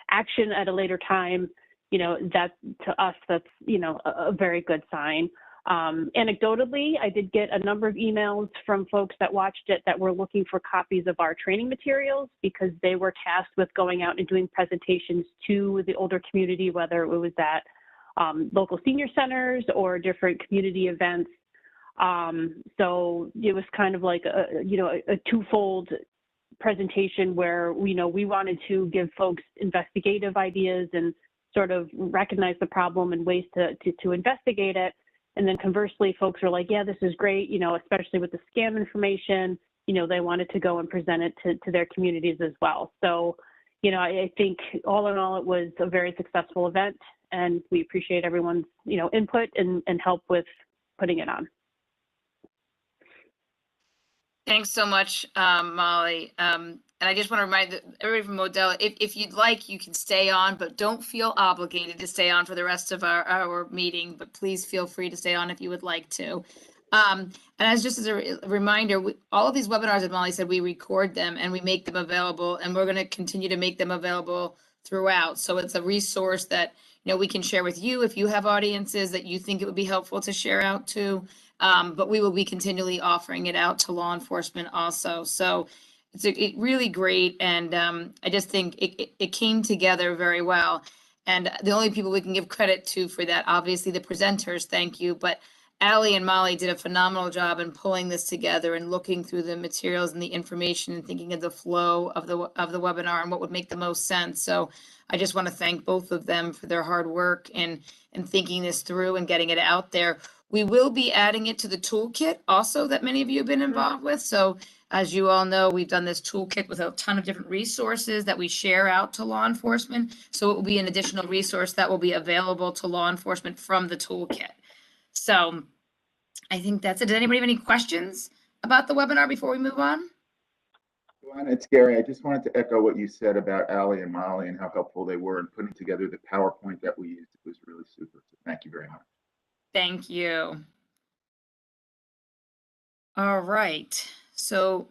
action at a later time, you know, that to us, that's, you know, a very good sign. Anecdotally, I did get a number of emails from folks that watched it that were looking for copies of our training materials because they were tasked with going out and doing presentations to the older community, whether it was at local senior centers or different community events. So it was kind of like a twofold presentation where, you know, we wanted to give folks investigative ideas and sort of recognize the problem and ways to investigate it. And then conversely, folks are like, yeah, this is great, you know, especially with the scam information, you know, they wanted to go and present it to their communities as well. So, you know, I think all in all, it was a very successful event, and we appreciate everyone's, you know, input and help with putting it on. Thanks so much, Molly. And I just want to remind everybody from Model, if you'd like, you can stay on, but don't feel obligated to stay on for the rest of our meeting, but please feel free to stay on if you would like to. And just as a reminder, all of these webinars, as Molly said, we record them and we make them available, and we're going to continue to make them available throughout. So it's a resource that, you know, we can share with you if you have audiences that you think it would be helpful to share out to. But we will be continually offering it out to law enforcement also. So it's really great. And I just think it came together very well. And the only people we can give credit to for that, obviously the presenters, thank you. But Allie and Molly did a phenomenal job in pulling this together and looking through the materials and the information and thinking of the flow of the webinar and what would make the most sense. So I just want to thank both of them for their hard work and thinking this through and getting it out there. We will be adding it to the toolkit also that many of you have been involved with. So as you all know, we've done this toolkit with a ton of different resources that we share out to law enforcement. So it will be an additional resource that will be available to law enforcement from the toolkit. So I think that's it. Does anybody have any questions about the webinar before we move on? It's Gary. I just wanted to echo what you said about Allie and Molly and how helpful they were in putting together the PowerPoint that we used. It was really super. So thank you very much. Thank you. All right. So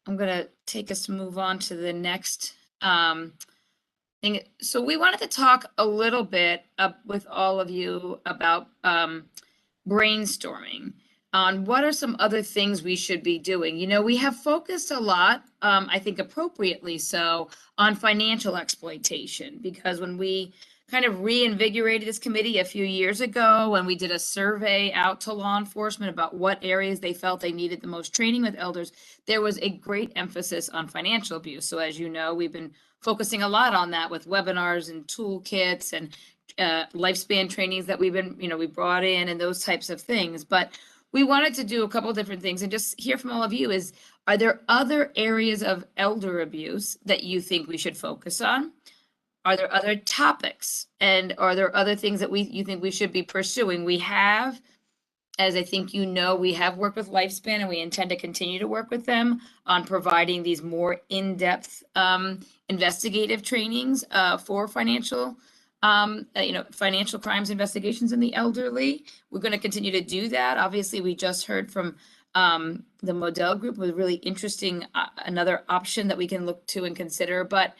I'm going to take us to move on to the next thing. So we wanted to talk a little bit with all of you about brainstorming on what are some other things we should be doing. You know, we have focused a lot, I think appropriately so, on financial exploitation, because when we kind of reinvigorated this committee a few years ago when we did a survey out to law enforcement about what areas they felt they needed the most training with elders, there was a great emphasis on financial abuse. So as you know, we've been focusing a lot on that with webinars and toolkits and lifespan trainings that we've been, you know, we brought in and those types of things. But we wanted to do a couple of different things and just hear from all of you is, are there other areas of elder abuse that you think we should focus on? Are there other topics, and are there other things that you think we should be pursuing? We have, as I think you know, we have worked with Lifespan, and we intend to continue to work with them on providing these more in-depth investigative trainings for financial, financial crimes investigations in the elderly. We're going to continue to do that. Obviously, we just heard from the Model Group was really interesting, another option that we can look to and consider. But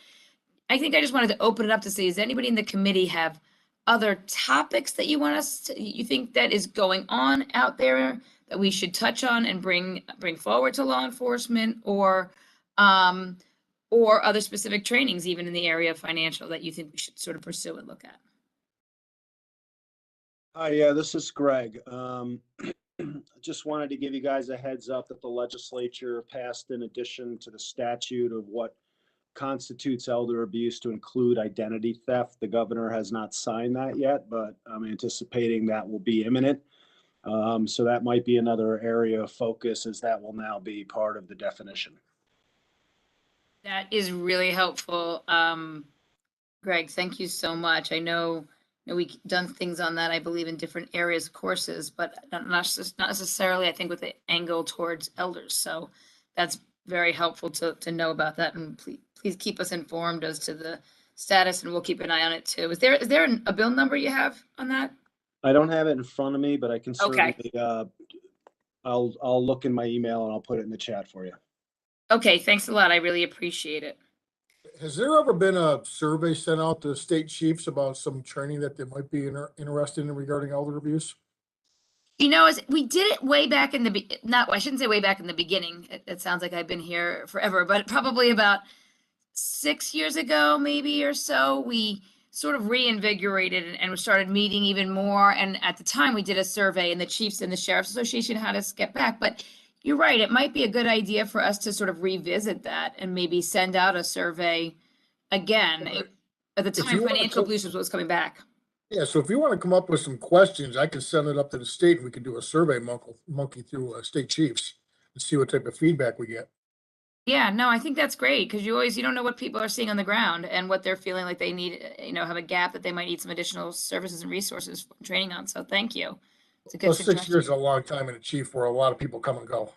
I think I just wanted to open it up to say, does anybody in the committee have other topics that you want us to, you think that is going on out there that we should touch on and bring forward to law enforcement, or other specific trainings, even in the area of financial, that you think we should sort of pursue and look at? Yeah, this is Greg. Just wanted to give you guys a heads up that the legislature passed, in addition to the statute of what constitutes elder abuse, to include identity theft. The governor has not signed that yet, but I'm anticipating that will be imminent. So that might be another area of focus, as that will now be part of the definition. That is really helpful. Greg, thank you so much. I know we've done things on that, I believe, in different areas of courses, but not necessarily, I think, with the angle towards elders. So that's very helpful to know about that. And please keep us informed as to the status, and we'll keep an eye on it too. Is there a bill number you have on that? I don't have it in front of me, but I can Okay. certainly, I'll look in my email and I'll put it in the chat for you. Okay, thanks a lot. I really appreciate it. Has there ever been a survey sent out to state chiefs about some training that they might be interested in regarding elder abuse? We did it way back in the, I shouldn't say way back in the beginning. It sounds like I've been here forever, but probably about 6 years ago, maybe, or so, we sort of reinvigorated and we started meeting even more. And at the time we did a survey, and the chiefs and the sheriff's association had us get back. But you're right, it might be a good idea for us to sort of revisit that and maybe send out a survey again. At the time, financial abuse was coming back. Yeah, so if you want to come up with some questions, I can send it up to the state and we can do a survey monkey through state chiefs and see what type of feedback we get. Yeah, no, I think that's great, because you don't know what people are seeing on the ground and what they're feeling like they need, have a gap that they might need some additional services and resources for training on. So thank you. It's a good Plus, 6 suggestion. years is a long time in a chief where a lot of people come and go.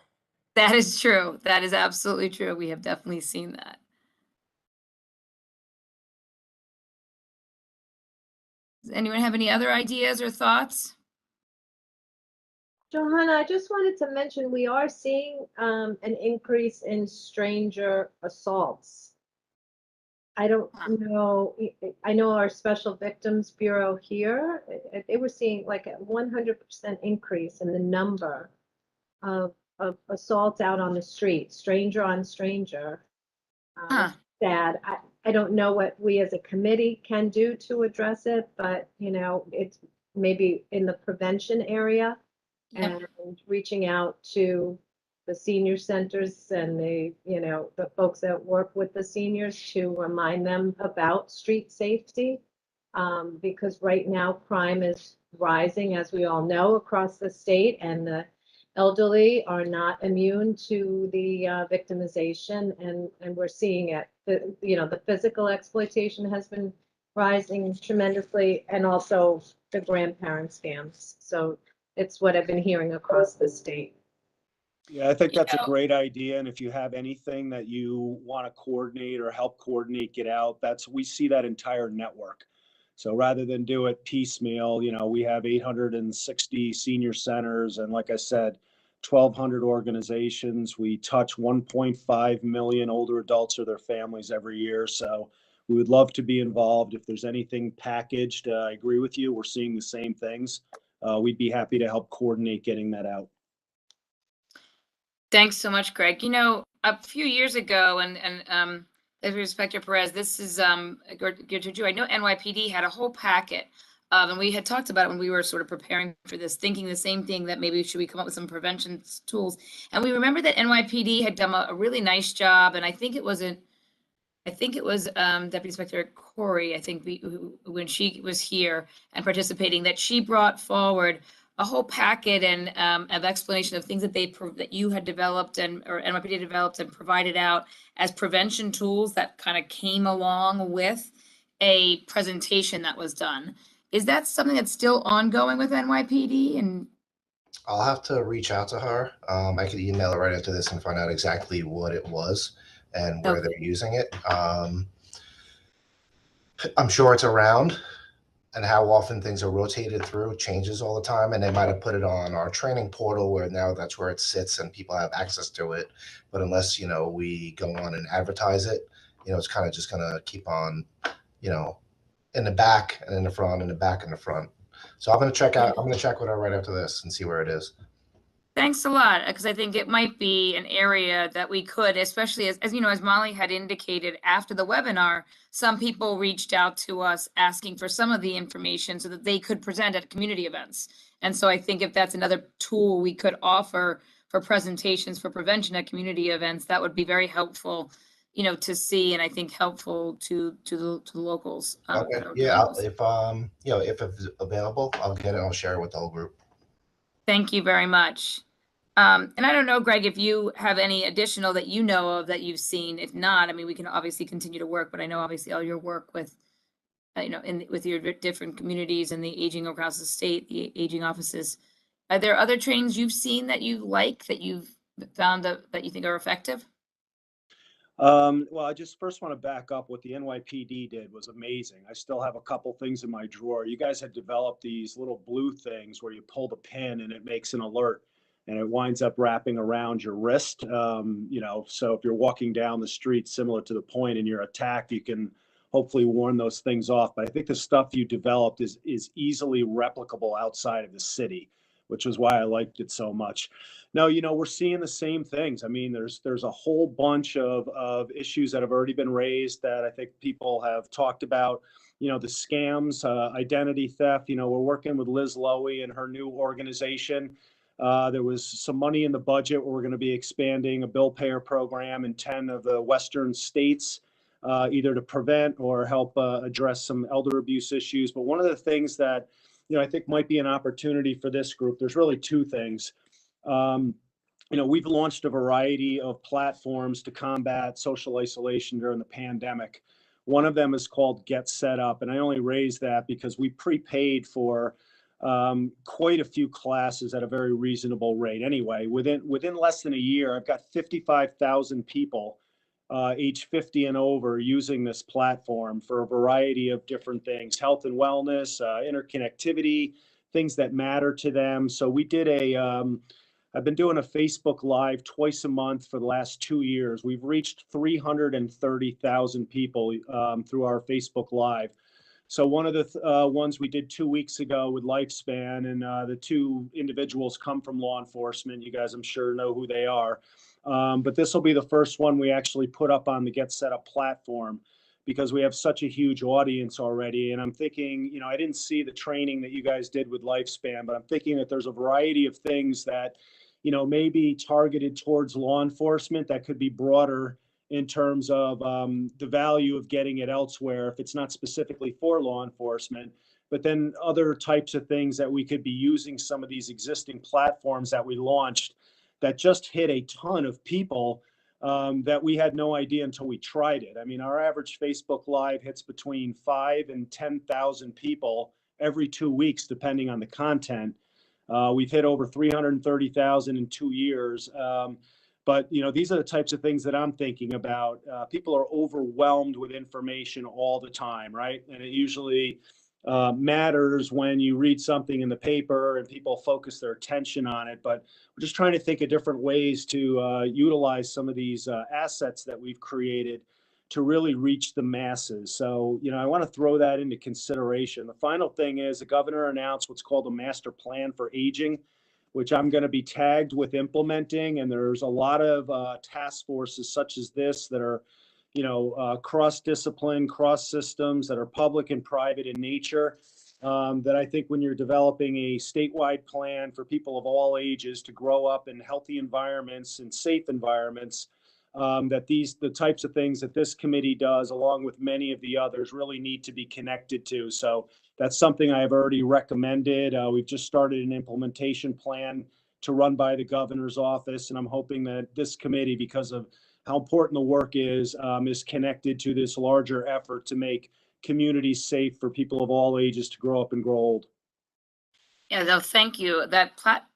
That is true. That is absolutely true. We have definitely seen that. Does anyone have any other ideas or thoughts? Johanna, I just wanted to mention we are seeing an increase in stranger assaults. I don't know. I know our Special Victims Bureau here, they were seeing like a 100% increase in the number of assaults out on the street, stranger on stranger. Sad. I don't know what we as a committee can do to address it, but it's maybe in the prevention area. And reaching out to the senior centers and the folks that work with the seniors to remind them about street safety. Because right now crime is rising, as we all know, across the state, and the elderly are not immune to the victimization, and we're seeing it. The physical exploitation has been rising tremendously, and also the grandparent scams. So it's what I've been hearing across the state. Yeah, I think that's a great idea. And if you have anything that you want to coordinate or help coordinate, get out, we see that entire network. So rather than do it piecemeal, we have 860 senior centers. And like I said, 1,200 organizations. We touch 1.5 million older adults or their families every year. So we would love to be involved. If there's anything packaged, I agree with you. We're seeing the same things. We'd be happy to help coordinate getting that out. Thanks so much, Greg. A few years ago, and with respect to Perez, this is good to do. I know NYPD had a whole packet of, and we had talked about it when we were sort of preparing for this, thinking the same thing, that maybe should we come up with some prevention tools. And we remember that NYPD had done a really nice job, and I think it was Deputy Inspector Corey, when she was here and participating, that she brought forward a whole packet and of explanation of things that you had developed or NYPD developed and provided out as prevention tools that kind of came along with a presentation that was done. Is that something that's still ongoing with NYPD? And I'll have to reach out to her. I could email her right after this and find out exactly what it was and where they're using it. I'm sure it's around, and how often things are rotated through changes all the time. And they might have put it on our training portal, where now that's where it sits and people have access to it. But unless, we go on and advertise it, it's kind of just going to keep on, in the back and in the front, in the back and the front. So I'm going to check with her right after this and see where it is. Thanks a lot, because I think it might be an area that we could, especially as Molly had indicated after the webinar, some people reached out to us asking for some of the information so that they could present at community events. And so I think if that's another tool we could offer for presentations for prevention at community events, that would be very helpful, to see, and I think helpful to the locals. Okay. Yeah. If it's available, I'll get it. I'll share it with the whole group. Thank you very much. And I don't know, Greg, if you have any additional that you know of that you've seen. If not, I mean, we can obviously continue to work, but I know obviously all your work with, with your different communities and the aging across the state, the aging offices. Are there other trainings you've seen that you like, that you've found that you think are effective? Well, I just first want to back up. What the NYPD did was amazing. I still have a couple things in my drawer. You guys had developed these little blue things where you pull the pin and it makes an alert, and it winds up wrapping around your wrist. So if you're walking down the street, similar to the point, and you're attacked, you can hopefully warn those things off. But I think the stuff you developed is easily replicable outside of the city, which is why I liked it so much. No, we're seeing the same things. I mean, there's a whole bunch of issues that have already been raised that I think people have talked about. The scams, identity theft. We're working with Liz Lowy and her new organization. There was some money in the budget where we're going to be expanding a bill payer program in 10 of the Western states, either to prevent or help address some elder abuse issues. But one of the things that, I think might be an opportunity for this group, there's really two things. We've launched a variety of platforms to combat social isolation during the pandemic. One of them is called Get Set Up, and I only raised that because we prepaid for quite a few classes at a very reasonable rate. Anyway, within less than a year, I've got 55,000 people age 50 and over using this platform for a variety of different things: health and wellness, interconnectivity, things that matter to them. So we did I've been doing a Facebook Live twice a month for the last 2 years. We've reached 330,000 people through our Facebook Live. So one of the ones we did 2 weeks ago with Lifespan, and the two individuals come from law enforcement. You guys, I'm sure, know who they are. But this will be the first one we actually put up on the Get Set Up platform, because we have such a huge audience already. And I'm thinking, I didn't see the training that you guys did with Lifespan, but I'm thinking that there's a variety of things that, maybe targeted towards law enforcement that could be broader in terms of the value of getting it elsewhere if it's not specifically for law enforcement. But then other types of things that we could be using some of these existing platforms that we launched that just hit a ton of people that we had no idea until we tried it. I mean, our average Facebook Live hits between 5,000 and 10,000 people every 2 weeks, depending on the content. We've hit over 330,000 in 2 years. But these are the types of things that I'm thinking about. People are overwhelmed with information all the time, right? And it usually matters when you read something in the paper and people focus their attention on it. But we're just trying to think of different ways to utilize some of these assets that we've created to really reach the masses. So, I want to throw that into consideration. The final thing is the governor announced what's called a master plan for aging, which I'm going to be tagged with implementing. And there's a lot of task forces such as this that are, cross-discipline, cross-systems, that are public and private in nature, that I think when you're developing a statewide plan for people of all ages to grow up in healthy environments and safe environments, that the types of things that this committee does, along with many of the others, really need to be connected to. So that's something I have already recommended. We've just started an implementation plan to run by the governor's office, and I'm hoping that this committee, because of how important the work is connected to this larger effort to make communities safe for people of all ages to grow up and grow old. Yeah, no, thank you.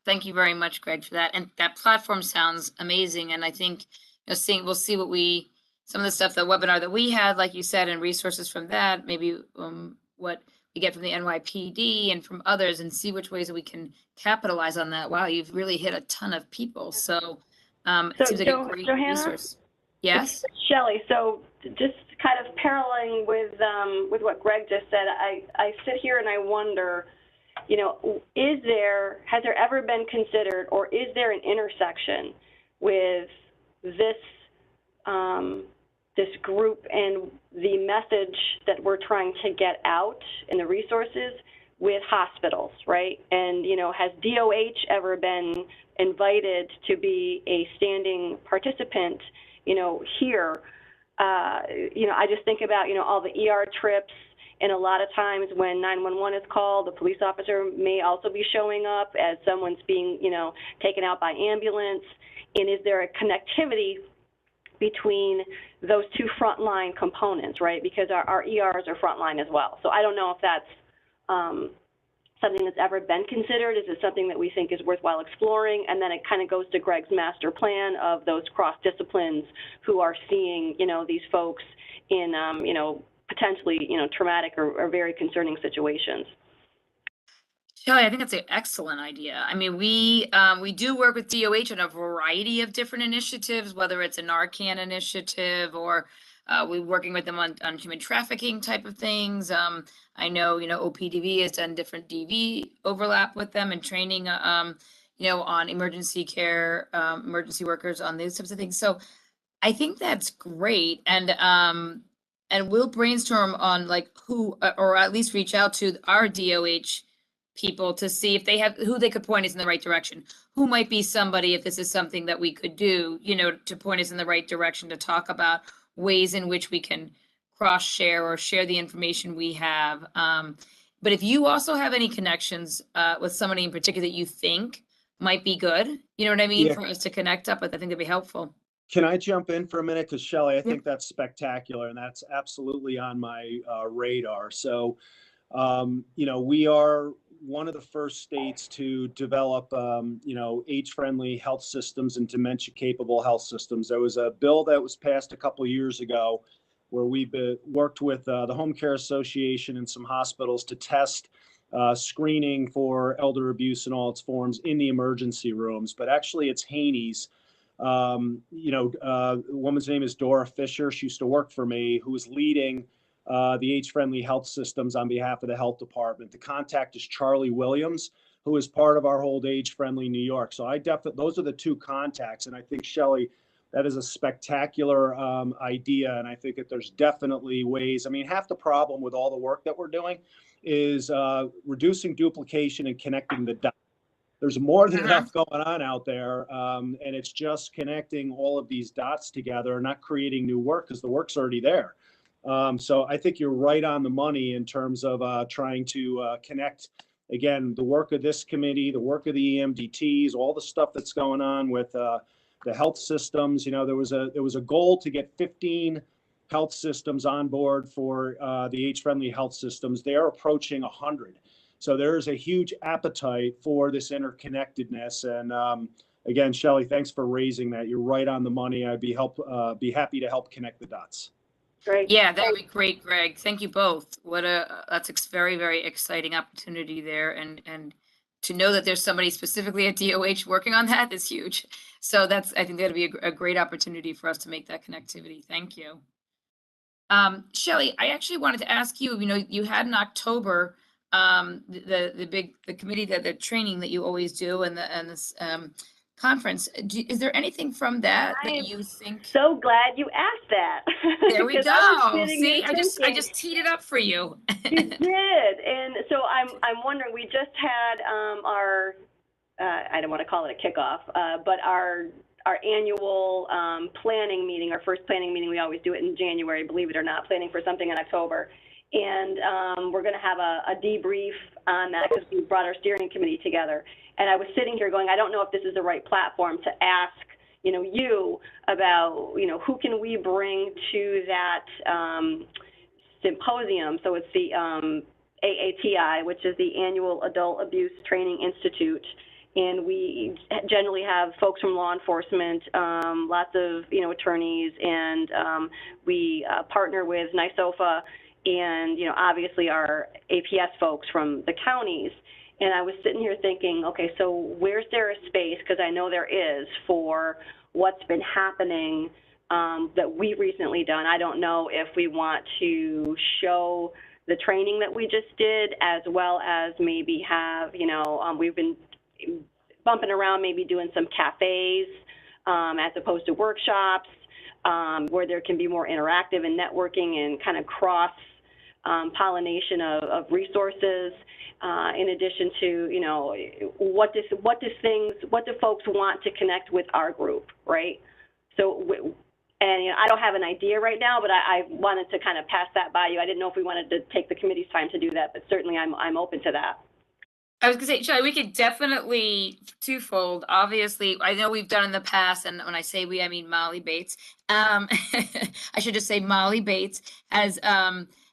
Thank you very much, Greg, for that. And that platform sounds amazing. And I think we'll see some of the stuff, the webinar that we had, like you said, and resources from that, maybe what we get from the NYPD and from others, and see which ways that we can capitalize on that. Wow, you've really hit a ton of people. So it seems like a great resource. Yes? Shelley, so just kind of paralleling with what Greg just said, I sit here and I wonder, has there ever been considered, or is there an intersection with this this group and the message that we're trying to get out and the resources with hospitals, right? And, has DOH ever been invited to be a standing participant, here? I just think about, all the ER trips And a lot of times when 911 is called, the police officer may also be showing up as someone's being, taken out by ambulance. And is there a connectivity between those two frontline components, right? Because our ERs are frontline as well. So I don't know if that's something that's ever been considered. Is it something that we think is worthwhile exploring? And then it kind of goes to Greg's master plan of those cross disciplines who are seeing, these folks in, potentially, traumatic or very concerning situations. Shelley, I think that's an excellent idea. I mean, we do work with DOH on a variety of different initiatives, whether it's a Narcan initiative or we're working with them on human trafficking type of things. I know, OPDV has done different DV overlap with them and training, on emergency care, emergency workers on these types of things. So I think that's great. And we'll brainstorm on like who, or at least reach out to our DOH people to see if they have, who they could point us in the right direction. Who might be somebody, if this is something that we could do, to point us in the right direction to talk about ways in which we can cross share or share the information we have. But if you also have any connections with somebody in particular that you think might be good, you know what I mean, Yeah. for us to connect up with, I think that'd be helpful. Can I jump in for a minute? Because Shelley, I think that's spectacular, and that's absolutely on my radar. So, we are one of the first states to develop, age-friendly health systems and dementia-capable health systems. There was a bill that was passed a couple of years ago where we've worked with the Home Care Association and some hospitals to test screening for elder abuse in all its forms in the emergency rooms. But actually, it's Haney's. The woman's name is Dora Fisher. She used to work for me, who was leading the age-friendly health systems on behalf of the health department. The contact is Charlie Williams, who is part of our whole age-friendly New York. So those are the two contacts. And I think, Shelley, that is a spectacular idea. And I think that there's definitely ways. I mean, half the problem with all the work that we're doing is reducing duplication and connecting the dots. There's more than enough going on out there, and it's just connecting all of these dots together, not creating new work because the work's already there. So I think you're right on the money in terms of trying to connect, again, the work of this committee, the work of the EMDTs, all the stuff that's going on with the health systems. There was a goal to get 15 health systems on board for the age-friendly health systems. They are approaching 100. So there's a huge appetite for this interconnectedness. And again, Shelley, thanks for raising that. You're right on the money. I'd be happy to help connect the dots. Great. Yeah, that would be great, Greg. Thank you both. That's a very, very exciting opportunity there. And to know that there's somebody specifically at DOH working on that is huge. So I think that'd be a great opportunity for us to make that connectivity. Thank you. Shelley, I actually wanted to ask you, you had in October, the committee, the training that you always do and this conference. Is there anything from that you think? So glad you asked that. There we go. See, I just teed it up for you. You did, and so I'm wondering. We just had our I don't want to call it a kickoff, but our annual planning meeting, our first planning meeting. We always do it in January, believe it or not, planning for something in October. And we're going to have a debrief on that because we brought our steering committee together. And I was sitting here going, I don't know if this is the right platform to ask, you about, who can we bring to that symposium. So it's the AATI, which is the Annual Adult Abuse Training Institute. And we generally have folks from law enforcement, lots of, attorneys, and we partner with NYSOFA and, obviously our APS folks from the counties. And I was sitting here thinking, okay, so where's there a space, because I know there is, for what's been happening that we've recently done. I don't know if we want to show the training that we just did, as well as maybe have, we've been bumping around maybe doing some cafes as opposed to workshops where there can be more interactive and networking and kind of cross pollination of resources, in addition to, what do folks want to connect with our group, right? So And, I don't have an idea right now, but I wanted to kind of pass that by you. I didn't know if we wanted to take the committee's time to do that, but certainly I'm open to that. I was gonna say, Charlie, we could definitely twofold. Obviously, I know we've done in the past, and when I say we, I mean Molly Bates. I should just say Molly Bates has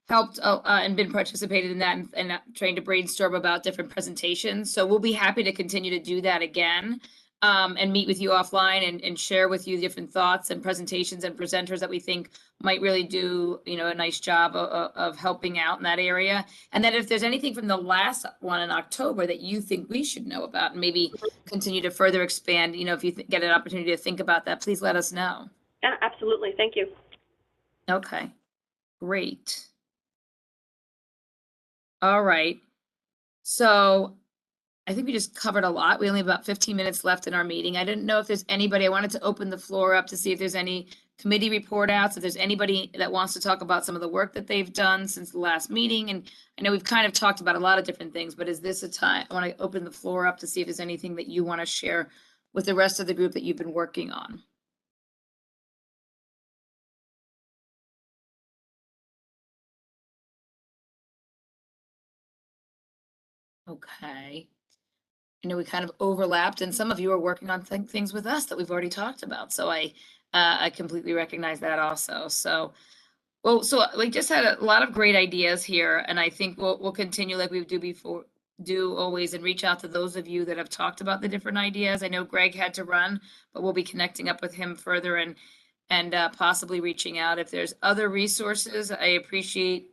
helped and been participated in that and trying to brainstorm about different presentations. So we'll be happy to continue to do that again. And meet with you offline and share with you different thoughts and presentations and presenters that we think might really do, a nice job of helping out in that area. And then if there's anything from the last one in October that you think we should know about and maybe continue to further expand, if you get an opportunity to think about that, please let us know. Yeah, absolutely. Thank you. Okay, great. All right. So I think we just covered a lot. We only have about 15 minutes left in our meeting. I didn't know if there's anybody, I wanted to open the floor up to see if there's any committee report outs, if there's anybody that wants to talk about some of the work that they've done since the last meeting. And I know we've kind of talked about a lot of different things, but is this a time, I want to open the floor up to see if there's anything that you want to share with the rest of the group that you've been working on. Okay. I know we kind of overlapped and some of you are working on things with us that we've already talked about. So I completely recognize that also. So, so we just had a lot of great ideas here, and I think we'll continue like we do always and reach out to those of you that have talked about the different ideas. I know Greg had to run, but we'll be connecting up with him further and possibly reaching out if there's other resources. I appreciate,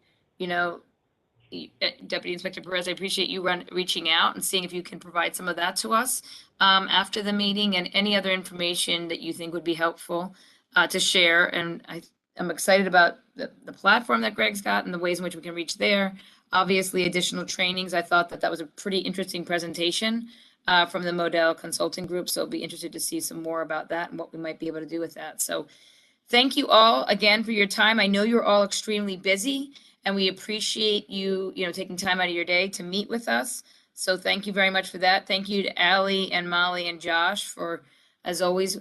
Deputy Inspector Perez, I appreciate you reaching out and seeing if you can provide some of that to us after the meeting, and any other information that you think would be helpful to share. And I'm excited about the platform that Greg's got and the ways in which we can reach there. Obviously, additional trainings. I thought that was a pretty interesting presentation from the Model Consulting Group. So I'll be interested to see some more about that and what we might be able to do with that. So thank you all again for your time. I know you're all extremely busy, and we appreciate you, taking time out of your day to meet with us. So thank you very much for that. Thank you to Allie and Molly and Josh for, as always,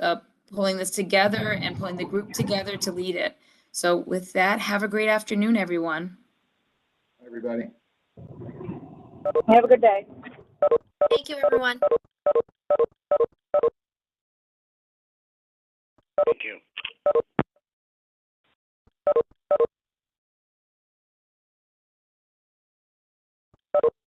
pulling this together and pulling the group together to lead it. So with that, have a great afternoon, everyone. Everybody. Have a good day. Thank you, everyone. Thank you.